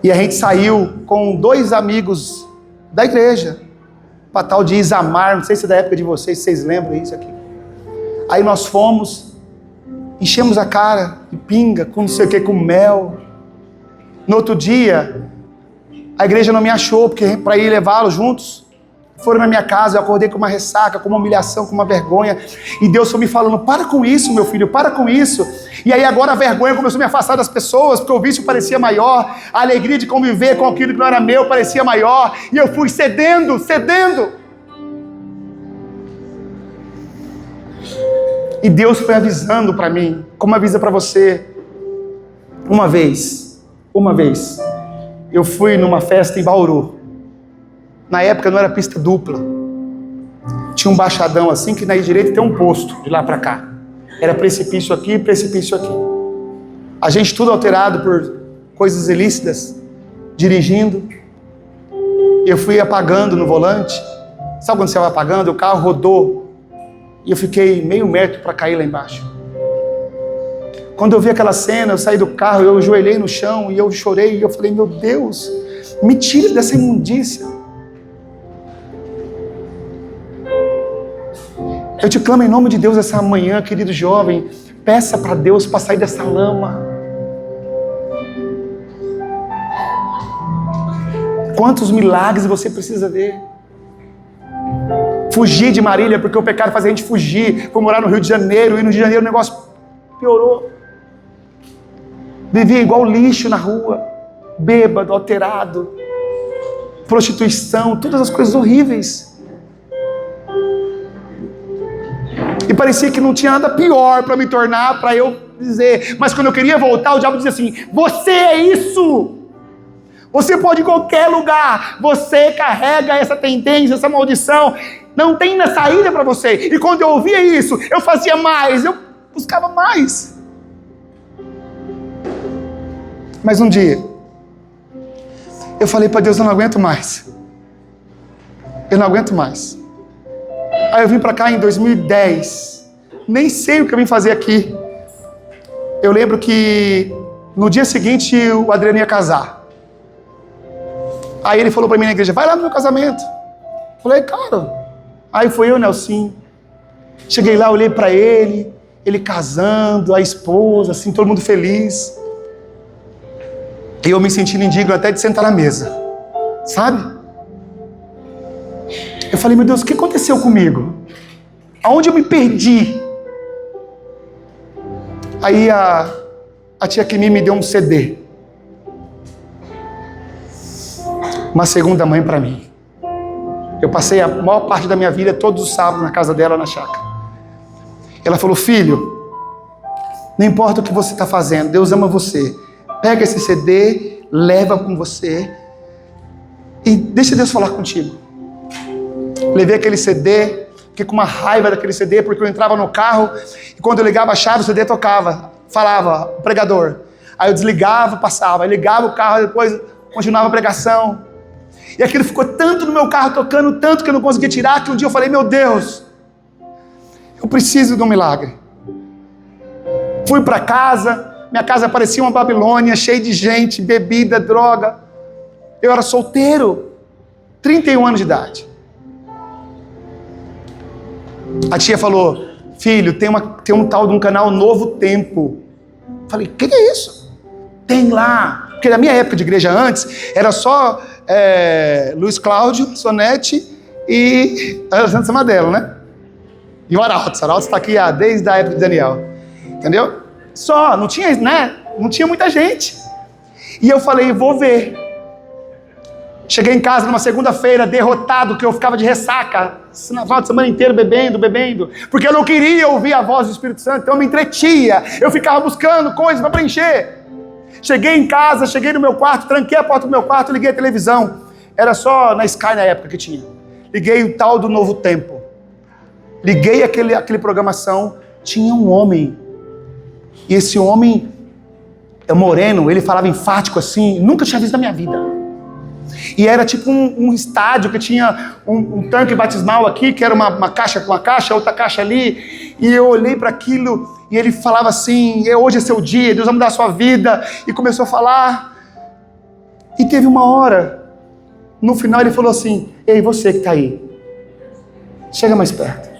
E a gente saiu com 2 amigos da igreja, para tal de Isamar, não sei se é da época de vocês, se vocês lembram isso aqui. Aí nós fomos, enchemos a cara de pinga, com não sei o que, com mel. No outro dia, a igreja não me achou, porque para ir levá-los juntos, foram na minha casa, eu acordei com uma ressaca, com uma humilhação, com uma vergonha, e Deus foi me falando, para com isso, meu filho, para com isso. E aí agora a vergonha começou a me afastar das pessoas, porque o vício parecia maior, a alegria de conviver com aquilo que não era meu parecia maior, e eu fui cedendo. E Deus foi avisando para mim, como avisa para você. Uma vez, eu fui numa festa em Bauru. Na época não era pista dupla. Tinha um baixadão assim, que na direita tem um posto, de lá para cá. Era precipício aqui e precipício aqui. A gente tudo alterado por coisas ilícitas, dirigindo. Eu fui apagando no volante. Sabe quando você vai apagando? O carro rodou. E eu fiquei meio metro para cair lá embaixo. Quando eu vi aquela cena, eu saí do carro, eu ajoelhei no chão e eu chorei. E eu falei, meu Deus, me tire dessa imundícia. Eu te clamo em nome de Deus essa manhã, querido jovem. Peça para Deus para sair dessa lama. Quantos milagres você precisa ver? Fugir de Marília, porque o pecado faz a gente fugir. Fui morar no Rio de Janeiro, e no Rio de Janeiro o negócio piorou. Vivia igual lixo na rua, bêbado, alterado, prostituição, todas as coisas horríveis. E parecia que não tinha nada pior para me tornar, para eu dizer. Mas quando eu queria voltar, o diabo dizia assim, você é isso! Você pode ir em qualquer lugar, você carrega essa tendência, essa maldição, não tem saída para você. E quando eu ouvia isso, eu fazia mais, eu buscava mais. Mas um dia, eu falei para Deus, eu não aguento mais. Eu não aguento mais. Aí eu vim para cá em 2010, nem sei o que eu vim fazer aqui. Eu lembro que no dia seguinte o Adriano ia casar. Aí ele falou para mim na igreja, vai lá no meu casamento. Falei, cara. Aí foi eu, Nelson. Cheguei lá, olhei para ele casando, a esposa, assim, todo mundo feliz. E eu me sentindo indigno até de sentar na mesa, sabe? Eu falei, meu Deus, o que aconteceu comigo? Aonde eu me perdi? Aí a tia Kimi me deu um CD. Uma segunda mãe para mim. Eu passei a maior parte da minha vida, todos os sábados, na casa dela, na chácara. Ela falou, filho, não importa o que você está fazendo, Deus ama você. Pega esse CD, leva com você e deixa Deus falar contigo. Levei aquele CD, fiquei com uma raiva daquele CD, porque eu entrava no carro e quando eu ligava a chave, o CD tocava, falava, o pregador. Aí eu desligava, passava, ligava o carro, depois continuava a pregação. E aquilo ficou tanto no meu carro, tocando tanto que eu não conseguia tirar, que um dia eu falei, meu Deus, eu preciso de um milagre. Fui para casa, minha casa parecia uma Babilônia, cheia de gente, bebida, droga. Eu era solteiro, 31 anos de idade. A tia falou, filho, tem um tal de um canal Novo Tempo. Falei, o que é isso? Tem lá. Porque na minha época de igreja antes, era só Luiz Cláudio, Sonete e Alexandre Samadelo, né? E o Arauto. O Arauto está aqui desde a época de Daniel. Entendeu? Só, não tinha, né? Não tinha muita gente. E eu falei, vou ver. Cheguei em casa numa segunda-feira, derrotado, que eu ficava de ressaca, na final de semana inteira bebendo, porque eu não queria ouvir a voz do Espírito Santo, então eu me entretia, eu ficava buscando coisas para preencher. Cheguei em casa, cheguei no meu quarto, tranquei a porta do meu quarto, liguei a televisão, era só na Sky na época que tinha, liguei o tal do Novo Tempo, liguei aquele programação, tinha um homem, e esse homem é moreno, ele falava enfático assim, nunca tinha visto na minha vida. E era tipo um estádio que tinha um tanque batismal aqui, que era uma caixa com uma caixa, outra caixa ali. E eu olhei para aquilo e ele falava assim, hoje é seu dia, Deus vai mudar a sua vida. E começou a falar. E teve uma hora, no final ele falou assim, ei, você que está aí, chega mais perto.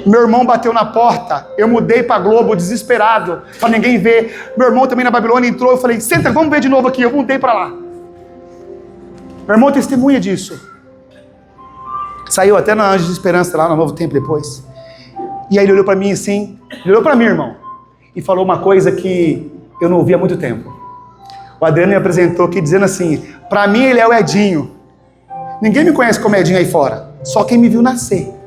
Meu irmão bateu na porta, eu mudei para Globo desesperado, para ninguém ver. Meu irmão também na Babilônia entrou, eu falei, senta, vamos ver de novo aqui, eu mudei para lá. Meu irmão testemunha disso. Saiu até na Anjos de Esperança, lá no Novo Tempo depois. E aí ele olhou para mim assim, ele olhou para mim, irmão, e falou uma coisa que eu não ouvi há muito tempo. O Adriano me apresentou aqui dizendo assim, para mim ele é o Edinho. Ninguém me conhece como Edinho aí fora, só quem me viu nascer.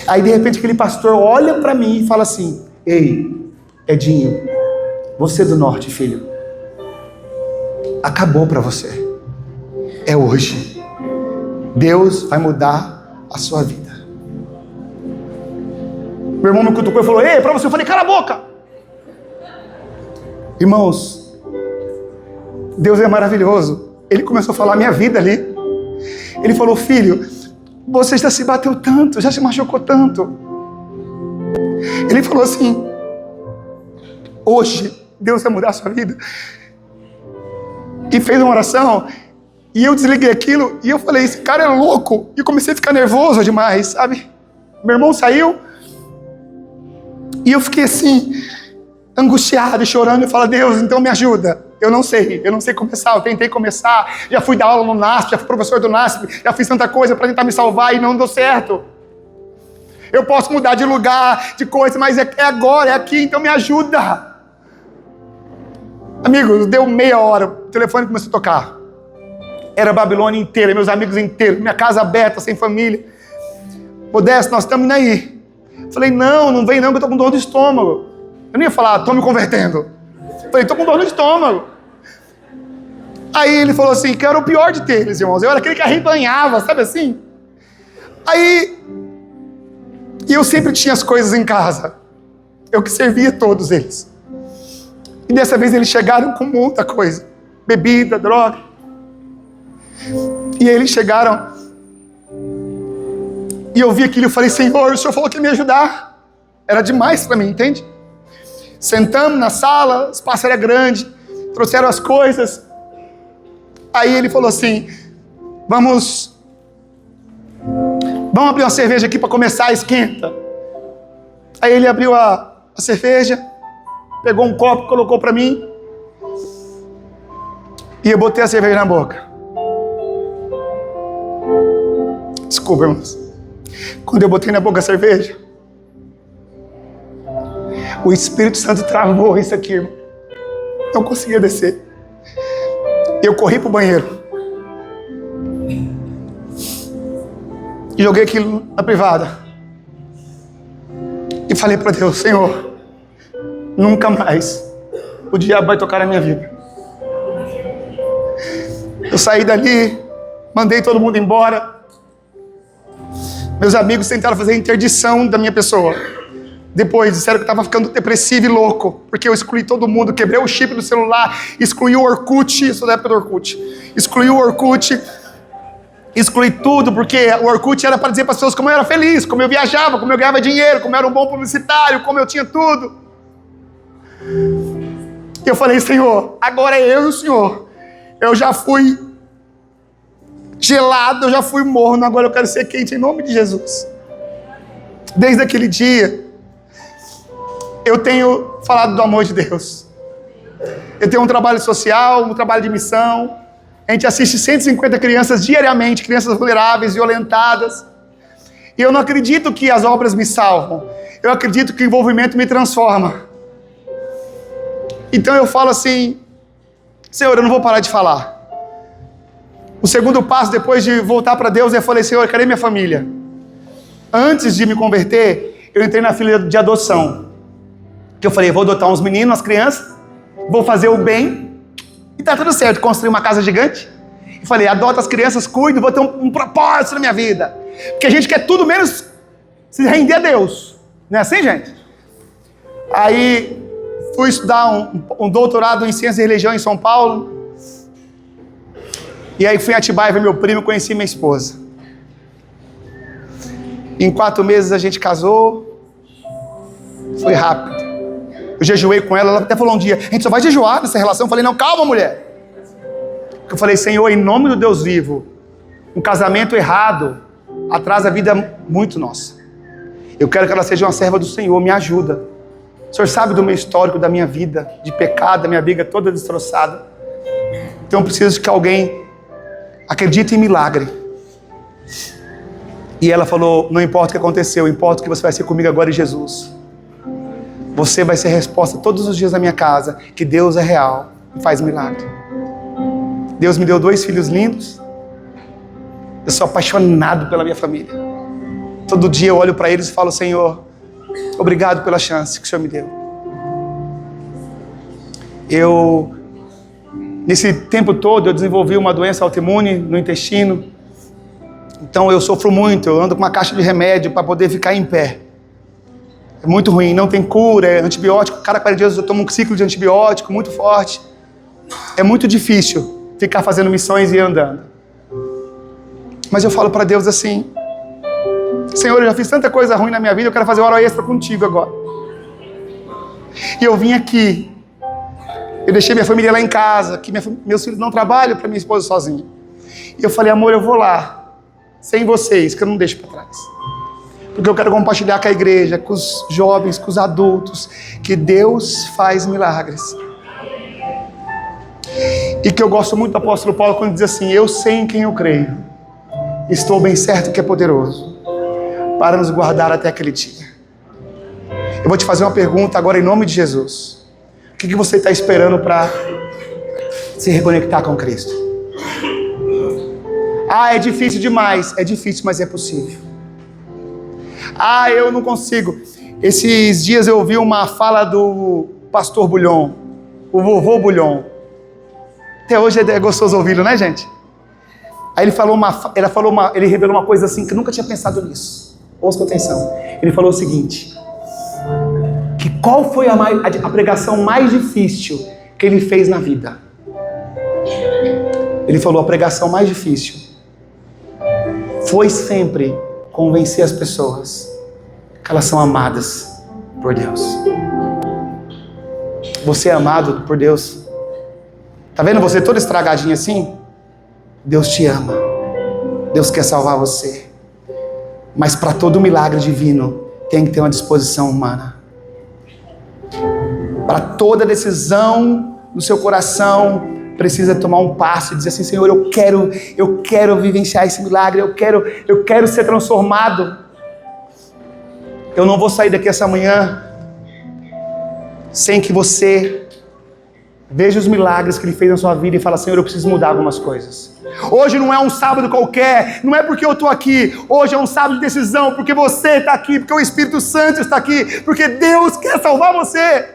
Aí de repente aquele pastor olha para mim e fala assim, ei, Edinho, você é do norte, filho. Acabou para você. É hoje. Deus vai mudar a sua vida. Meu irmão me cutucou e falou, ei, para você. Eu falei, cala a boca. Irmãos, Deus é maravilhoso. Ele começou a falar a minha vida ali. Ele falou, filho, você já se bateu tanto, já se machucou tanto. Ele falou assim, hoje Deus vai mudar a sua vida. E fez uma oração, e eu desliguei aquilo, e eu falei, esse cara é louco. E eu comecei a ficar nervoso demais, sabe? Meu irmão saiu, e eu fiquei assim, angustiado, chorando, e falei, Deus, então me ajuda. Eu não sei começar, eu tentei começar, já fui dar aula no NASP, já fui professor do NASP, já fiz tanta coisa para tentar me salvar e não deu certo. Eu posso mudar de lugar, de coisa, mas é agora, é aqui, então me ajuda. Amigos, deu meia hora, o telefone começou a tocar. Era a Babilônia inteira, meus amigos inteiros, minha casa aberta, sem família. Modesto, nós estamos indo aí. Falei, não vem não, que eu estou com dor no estômago. Eu não ia falar, estou me convertendo. Falei, estou com dor no estômago. Aí ele falou assim, que era o pior de ter eles, irmãos. Eu era aquele que arrebanhava, sabe assim? Aí, e eu sempre tinha as coisas em casa. Eu que servia todos eles. E dessa vez eles chegaram com muita coisa. Bebida, droga. E aí eles chegaram. E eu vi aquilo e falei, Senhor, o Senhor falou que ia me ajudar. Era demais para mim, entende? Sentamos na sala, o espaço era grande, trouxeram as coisas. Aí ele falou assim, vamos abrir uma cerveja aqui para começar, esquenta. Aí ele abriu a cerveja, pegou um copo, colocou para mim, e eu botei a cerveja na boca. Desculpa, irmãos. Quando eu botei na boca a cerveja, o Espírito Santo travou isso aqui, irmão. Não conseguia descer. Eu corri pro banheiro. E joguei aquilo na privada. E falei para Deus, Senhor, nunca mais o diabo vai tocar na minha vida. Eu saí dali, mandei todo mundo embora. Meus amigos tentaram fazer a interdição da minha pessoa. Depois disseram que eu estava ficando depressivo e louco, porque eu excluí todo mundo, quebrei o chip do celular, excluí o Orkut, eu sou da época do Orkut, excluí o Orkut, excluí tudo, porque o Orkut era para dizer para as pessoas como eu era feliz, como eu viajava, como eu ganhava dinheiro, como eu era um bom publicitário, como eu tinha tudo. E eu falei, Senhor, agora é eu e o Senhor. Eu já fui gelado, eu já fui morno, agora eu quero ser quente em nome de Jesus. Desde aquele dia, eu tenho falado do amor de Deus. Eu tenho um trabalho social, um trabalho de missão. A gente assiste 150 crianças diariamente, crianças vulneráveis, violentadas. E eu não acredito que as obras me salvam. Eu acredito que o envolvimento me transforma. Então eu falo assim, Senhor, eu não vou parar de falar. O segundo passo, depois de voltar para Deus, eu falei, Senhor, cadê minha família? Antes de me converter, eu entrei na fila de adoção. Que eu falei, vou adotar uns meninos, umas crianças, vou fazer o bem, e tá tudo certo, construir uma casa gigante. E falei, adota as crianças, cuido, vou ter um propósito na minha vida. Porque a gente quer tudo menos se render a Deus. Não é assim, gente? Aí fui estudar um doutorado em Ciências e Religião em São Paulo. E aí fui em Atibaia ver meu primo, conheci minha esposa. Em 4 meses a gente casou. Foi rápido. Eu jejuei com ela até falou um dia, a gente só vai jejuar nessa relação. Eu falei, não, calma, mulher. Eu falei, Senhor, em nome do Deus vivo, um casamento errado atrasa a vida muito nossa. Eu quero que ela seja uma serva do Senhor, me ajuda. O Senhor sabe do meu histórico, da minha vida, de pecado, da minha vida toda destroçada. Então eu preciso que alguém acredite em milagre. E ela falou, não importa o que aconteceu, importa o que você vai ser comigo agora em Jesus. Você vai ser a resposta todos os dias na minha casa, que Deus é real e faz milagre. Deus me deu 2 filhos lindos. Eu sou apaixonado pela minha família. Todo dia eu olho para eles e falo, Senhor, obrigado pela chance que o Senhor me deu. Nesse tempo todo, eu desenvolvi uma doença autoimune no intestino. Então eu sofro muito, eu ando com uma caixa de remédio para poder ficar em pé. É muito ruim, não tem cura, é antibiótico. Cada 40 dias eu tomo um ciclo de antibiótico muito forte. É muito difícil ficar fazendo missões e andando. Mas eu falo para Deus assim, Senhor, eu já fiz tanta coisa ruim na minha vida, eu quero fazer hora extra contigo agora. E eu vim aqui, eu deixei minha família lá em casa, que meus filhos não trabalham para minha esposa sozinha. E eu falei, amor, eu vou lá, sem vocês, que eu não deixo para trás. Porque eu quero compartilhar com a igreja, com os jovens, com os adultos, que Deus faz milagres. E que eu gosto muito do apóstolo Paulo quando diz assim, eu sei em quem eu creio, estou bem certo que é poderoso, para nos guardar até aquele dia. Eu vou te fazer uma pergunta agora em nome de Jesus. O que você está esperando para se reconectar com Cristo? Ah, é difícil demais. É difícil, mas é possível. Ah, eu não consigo. Esses dias eu ouvi uma fala do pastor Bulhon, o vovô Bulhon. Até hoje é gostoso ouvi-lo, né, gente? Aí ele revelou uma coisa assim que eu nunca tinha pensado nisso. Ouça com atenção. Ele falou o seguinte, que qual foi a pregação mais difícil que ele fez na vida? Ele falou, a pregação mais difícil foi sempre convencer as pessoas que elas são amadas por Deus. Você é amado por Deus. Tá vendo você todo estragadinho assim? Deus te ama. Deus quer salvar você. Mas para todo milagre divino tem que ter uma disposição humana. Para toda decisão no seu coração precisa tomar um passo e dizer assim, Senhor, eu quero vivenciar esse milagre, eu quero ser transformado. Eu não vou sair daqui essa manhã sem que você veja os milagres que Ele fez na sua vida e fala, Senhor, eu preciso mudar algumas coisas. Hoje não é um sábado qualquer, não é porque eu estou aqui, hoje é um sábado de decisão, porque você está aqui, porque o Espírito Santo está aqui, porque Deus quer salvar você.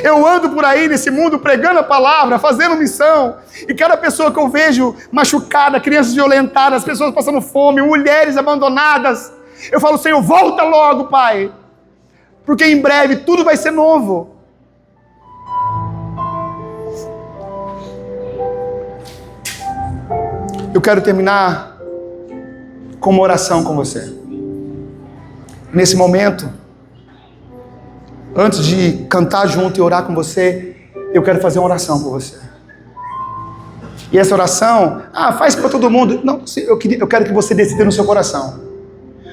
Eu ando por aí nesse mundo pregando a palavra, fazendo missão, e cada pessoa que eu vejo machucada, crianças violentadas, pessoas passando fome, mulheres abandonadas, eu falo, Senhor, volta logo, Pai, porque em breve tudo vai ser novo. Eu quero terminar com uma oração com você. Nesse momento, antes de cantar junto e orar com você, eu quero fazer uma oração por você. E essa oração, faz para todo mundo. Não, eu quero que você decida no seu coração.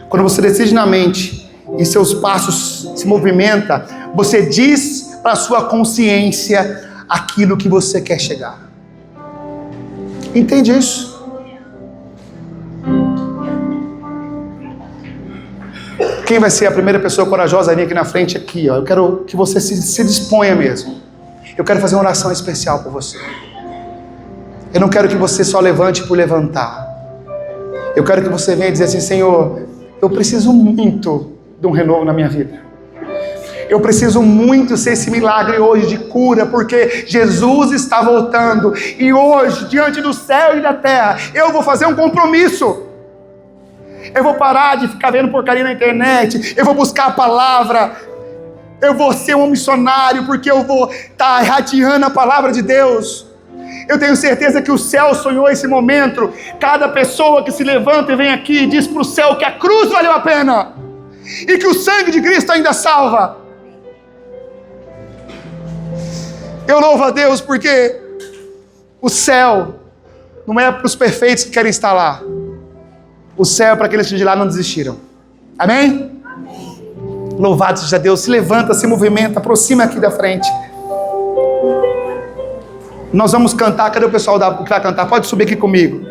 Quando você decide na mente e seus passos se movimenta, você diz para a sua consciência aquilo que você quer chegar. Entende isso? Quem vai ser a primeira pessoa corajosa a vir aqui na frente? Aqui, ó. Eu quero que você se disponha mesmo. Eu quero fazer uma oração especial por você. Eu não quero que você só levante por levantar. Eu quero que você venha dizer assim, Senhor, eu preciso muito de um renovo na minha vida. Eu preciso muito ser esse milagre hoje de cura, porque Jesus está voltando. E hoje, diante do céu e da terra, eu vou fazer um compromisso. Eu vou parar de ficar vendo porcaria na internet. Eu vou buscar a palavra. Eu vou ser um missionário porque eu vou estar irradiando a palavra de Deus. Eu tenho certeza que o céu sonhou esse momento. Cada pessoa que se levanta e vem aqui diz para o céu que a cruz valeu a pena e que o sangue de Cristo ainda salva. Eu louvo a Deus porque o céu não é para os perfeitos que querem estar lá. O céu é para aqueles que de lá não desistiram. Amém? Louvado seja Deus. Se levanta, se movimenta, aproxima aqui da frente. Nós vamos cantar. Cadê o pessoal que vai cantar? Pode subir aqui comigo.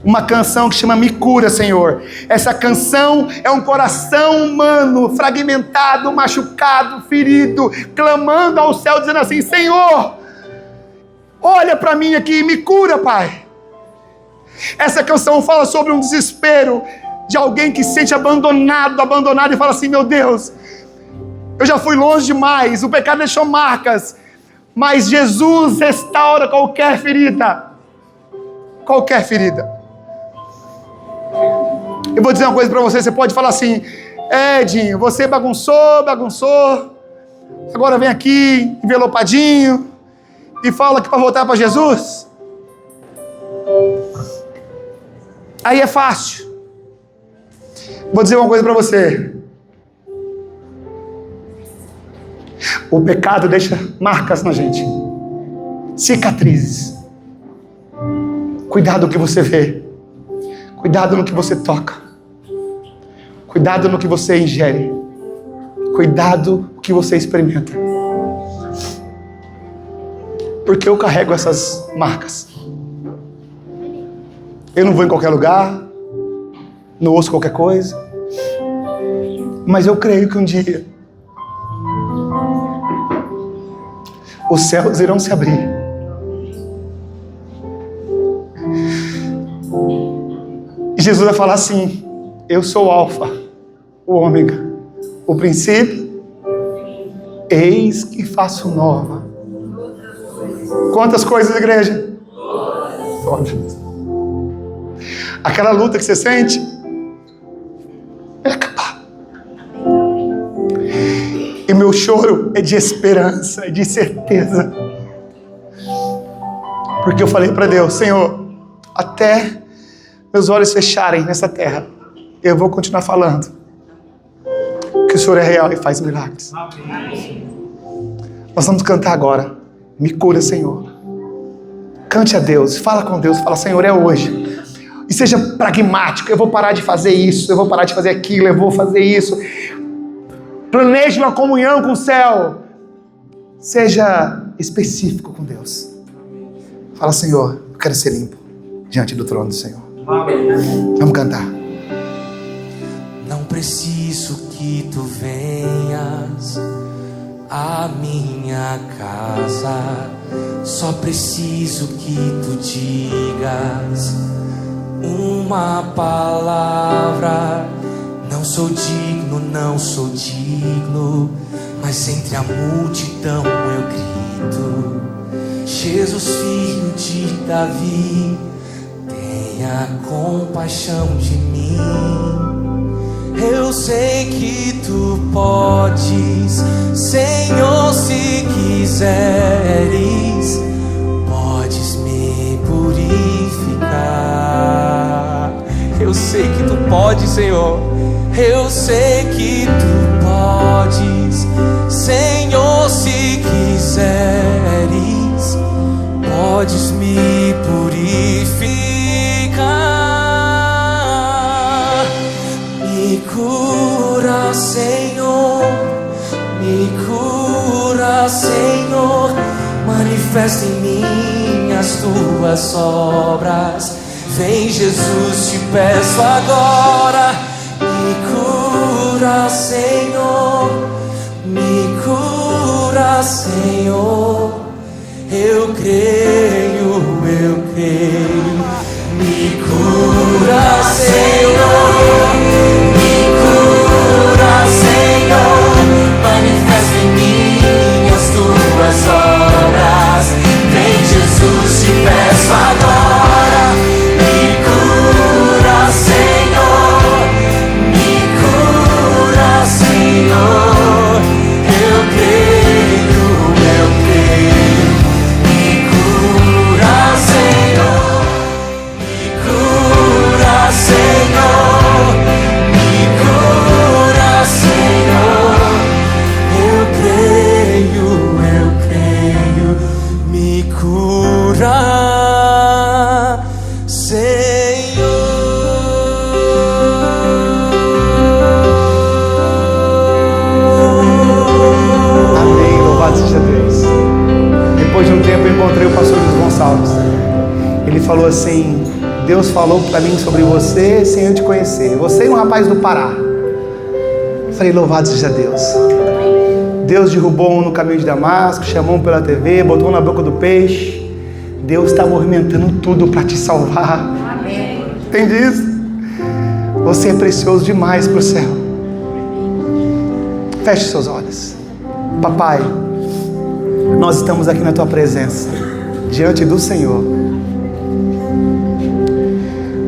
Uma canção que chama Me Cura, Senhor. Essa canção é um coração humano, fragmentado, machucado, ferido, clamando ao céu, dizendo assim: Senhor, olha para mim aqui e me cura, Pai. Essa canção fala sobre um desespero de alguém que se sente abandonado e fala assim: meu Deus, eu já fui longe demais, o pecado deixou marcas, mas Jesus restaura qualquer ferida. Qualquer ferida. Eu vou dizer uma coisa para você, você pode falar assim: Edinho, você bagunçou, agora vem aqui envelopadinho e fala que para voltar para Jesus. Aí é fácil. Vou dizer uma coisa para você. O pecado deixa marcas na gente, cicatrizes. Cuidado no que você vê. Cuidado no que você toca. Cuidado no que você ingere. Cuidado no que você experimenta. Porque eu carrego essas marcas. Eu não vou em qualquer lugar, não ouço qualquer coisa, mas eu creio que um dia os céus irão se abrir. E Jesus vai falar assim: eu sou o Alfa, o Ômega, o princípio, eis que faço nova. Quantas coisas, igreja? Todas. Aquela luta que você sente vai acabar. E meu choro é de esperança, é de certeza. Porque eu falei para Deus: Senhor, até meus olhos fecharem nessa terra, eu vou continuar falando que o Senhor é real e faz milagres. Nós vamos cantar agora. Me cura, Senhor. Cante a Deus, fala com Deus, fala: Senhor, é hoje. E seja pragmático: eu vou parar de fazer isso, eu vou parar de fazer aquilo, eu vou fazer isso. Planeje uma comunhão com o céu. Seja específico com Deus. Fala: Senhor, eu quero ser limpo diante do trono do Senhor. Vamos cantar. Não preciso que tu venhas à minha casa, só preciso que tu digas uma palavra. Não sou digno, mas entre a multidão eu grito: Jesus, filho de Davi, tenha compaixão de mim. Eu sei que tu podes, Senhor, se quiseres, podes me purificar. Eu sei que tu podes, Senhor. Eu sei que tu podes, Senhor, se quiseres, podes me purificar. Me cura, Senhor, me cura, Senhor. Manifesta em mim as tuas obras. Vem, Jesus, te peço agora. Me cura, Senhor, me cura, Senhor. Eu creio, eu creio. Me cura, Senhor, me cura, Senhor. Manifesta em mim as tuas obras. Vem, Jesus, te peço agora. Me cura, Senhor. encontrei o pastor Luiz Gonçalves. Ele falou assim: Deus falou para mim sobre você sem eu te conhecer. Você é um rapaz do Pará. Eu falei: louvado seja Deus. Deus derrubou um no caminho de Damasco, chamou um pela TV, botou um na boca do peixe. Deus está movimentando tudo para te salvar. Amém. Entende isso? Você é precioso demais para o céu. Feche seus olhos. Papai, nós estamos aqui na Tua presença, diante do Senhor.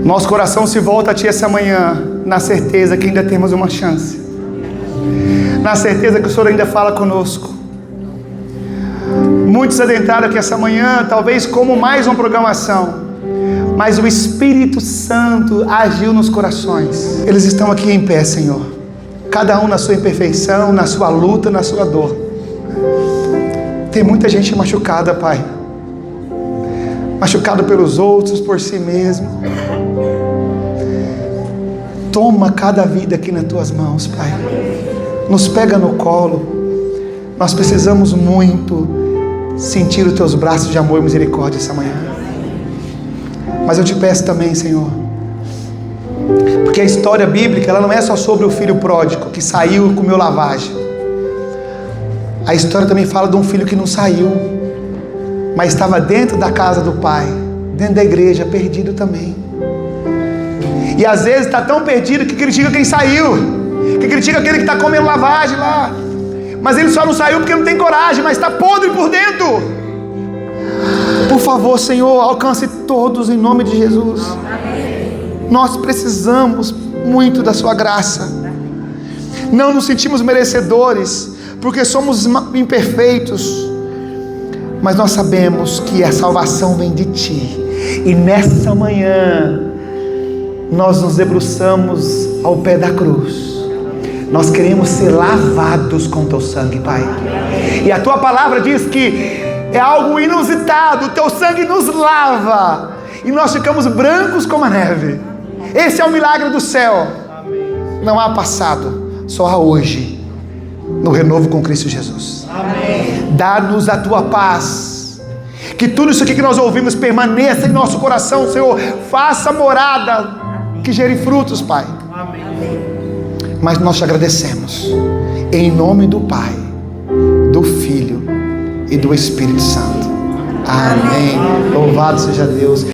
Nosso coração se volta a Ti essa manhã, na certeza que ainda temos uma chance, na certeza que o Senhor ainda fala conosco. Muitos adentraram aqui essa manhã, talvez como mais uma programação, mas o Espírito Santo agiu nos corações. Eles estão aqui em pé, Senhor, cada um na sua imperfeição, na sua luta, na sua dor. Tem muita gente machucada, Pai, machucado pelos outros, por si mesmo. Toma cada vida aqui nas Tuas mãos, Pai. Nos pega no colo. Nós precisamos muito sentir os Teus braços de amor e misericórdia essa manhã. Mas eu te peço também, Senhor, porque a história bíblica, ela não é só sobre o filho pródigo que saiu e comeu lavagem. A história também fala de um filho que não saiu, mas estava dentro da casa do pai, dentro da igreja, perdido também. E às vezes está tão perdido que critica quem saiu, que critica aquele que está comendo lavagem lá. Mas ele só não saiu porque não tem coragem, mas está podre por dentro. Por favor, Senhor, alcance todos em nome de Jesus. Nós precisamos muito da Sua graça. Não nos sentimos merecedores, porque somos imperfeitos, mas nós sabemos que a salvação vem de Ti. E nessa manhã nós nos debruçamos ao pé da cruz. Nós queremos ser lavados com Teu sangue, Pai. E a Tua palavra diz que é algo inusitado. O Teu sangue nos lava e nós ficamos brancos como a neve. Esse é o milagre do céu. Não há passado, só há hoje, no renovo com Cristo Jesus. Dá-nos a Tua paz. Que tudo isso aqui que nós ouvimos permaneça em nosso coração, Senhor. Faça morada que gere frutos, Pai. Mas nós te agradecemos, em nome do Pai, do Filho e do Espírito Santo. Amém. Louvado seja Deus.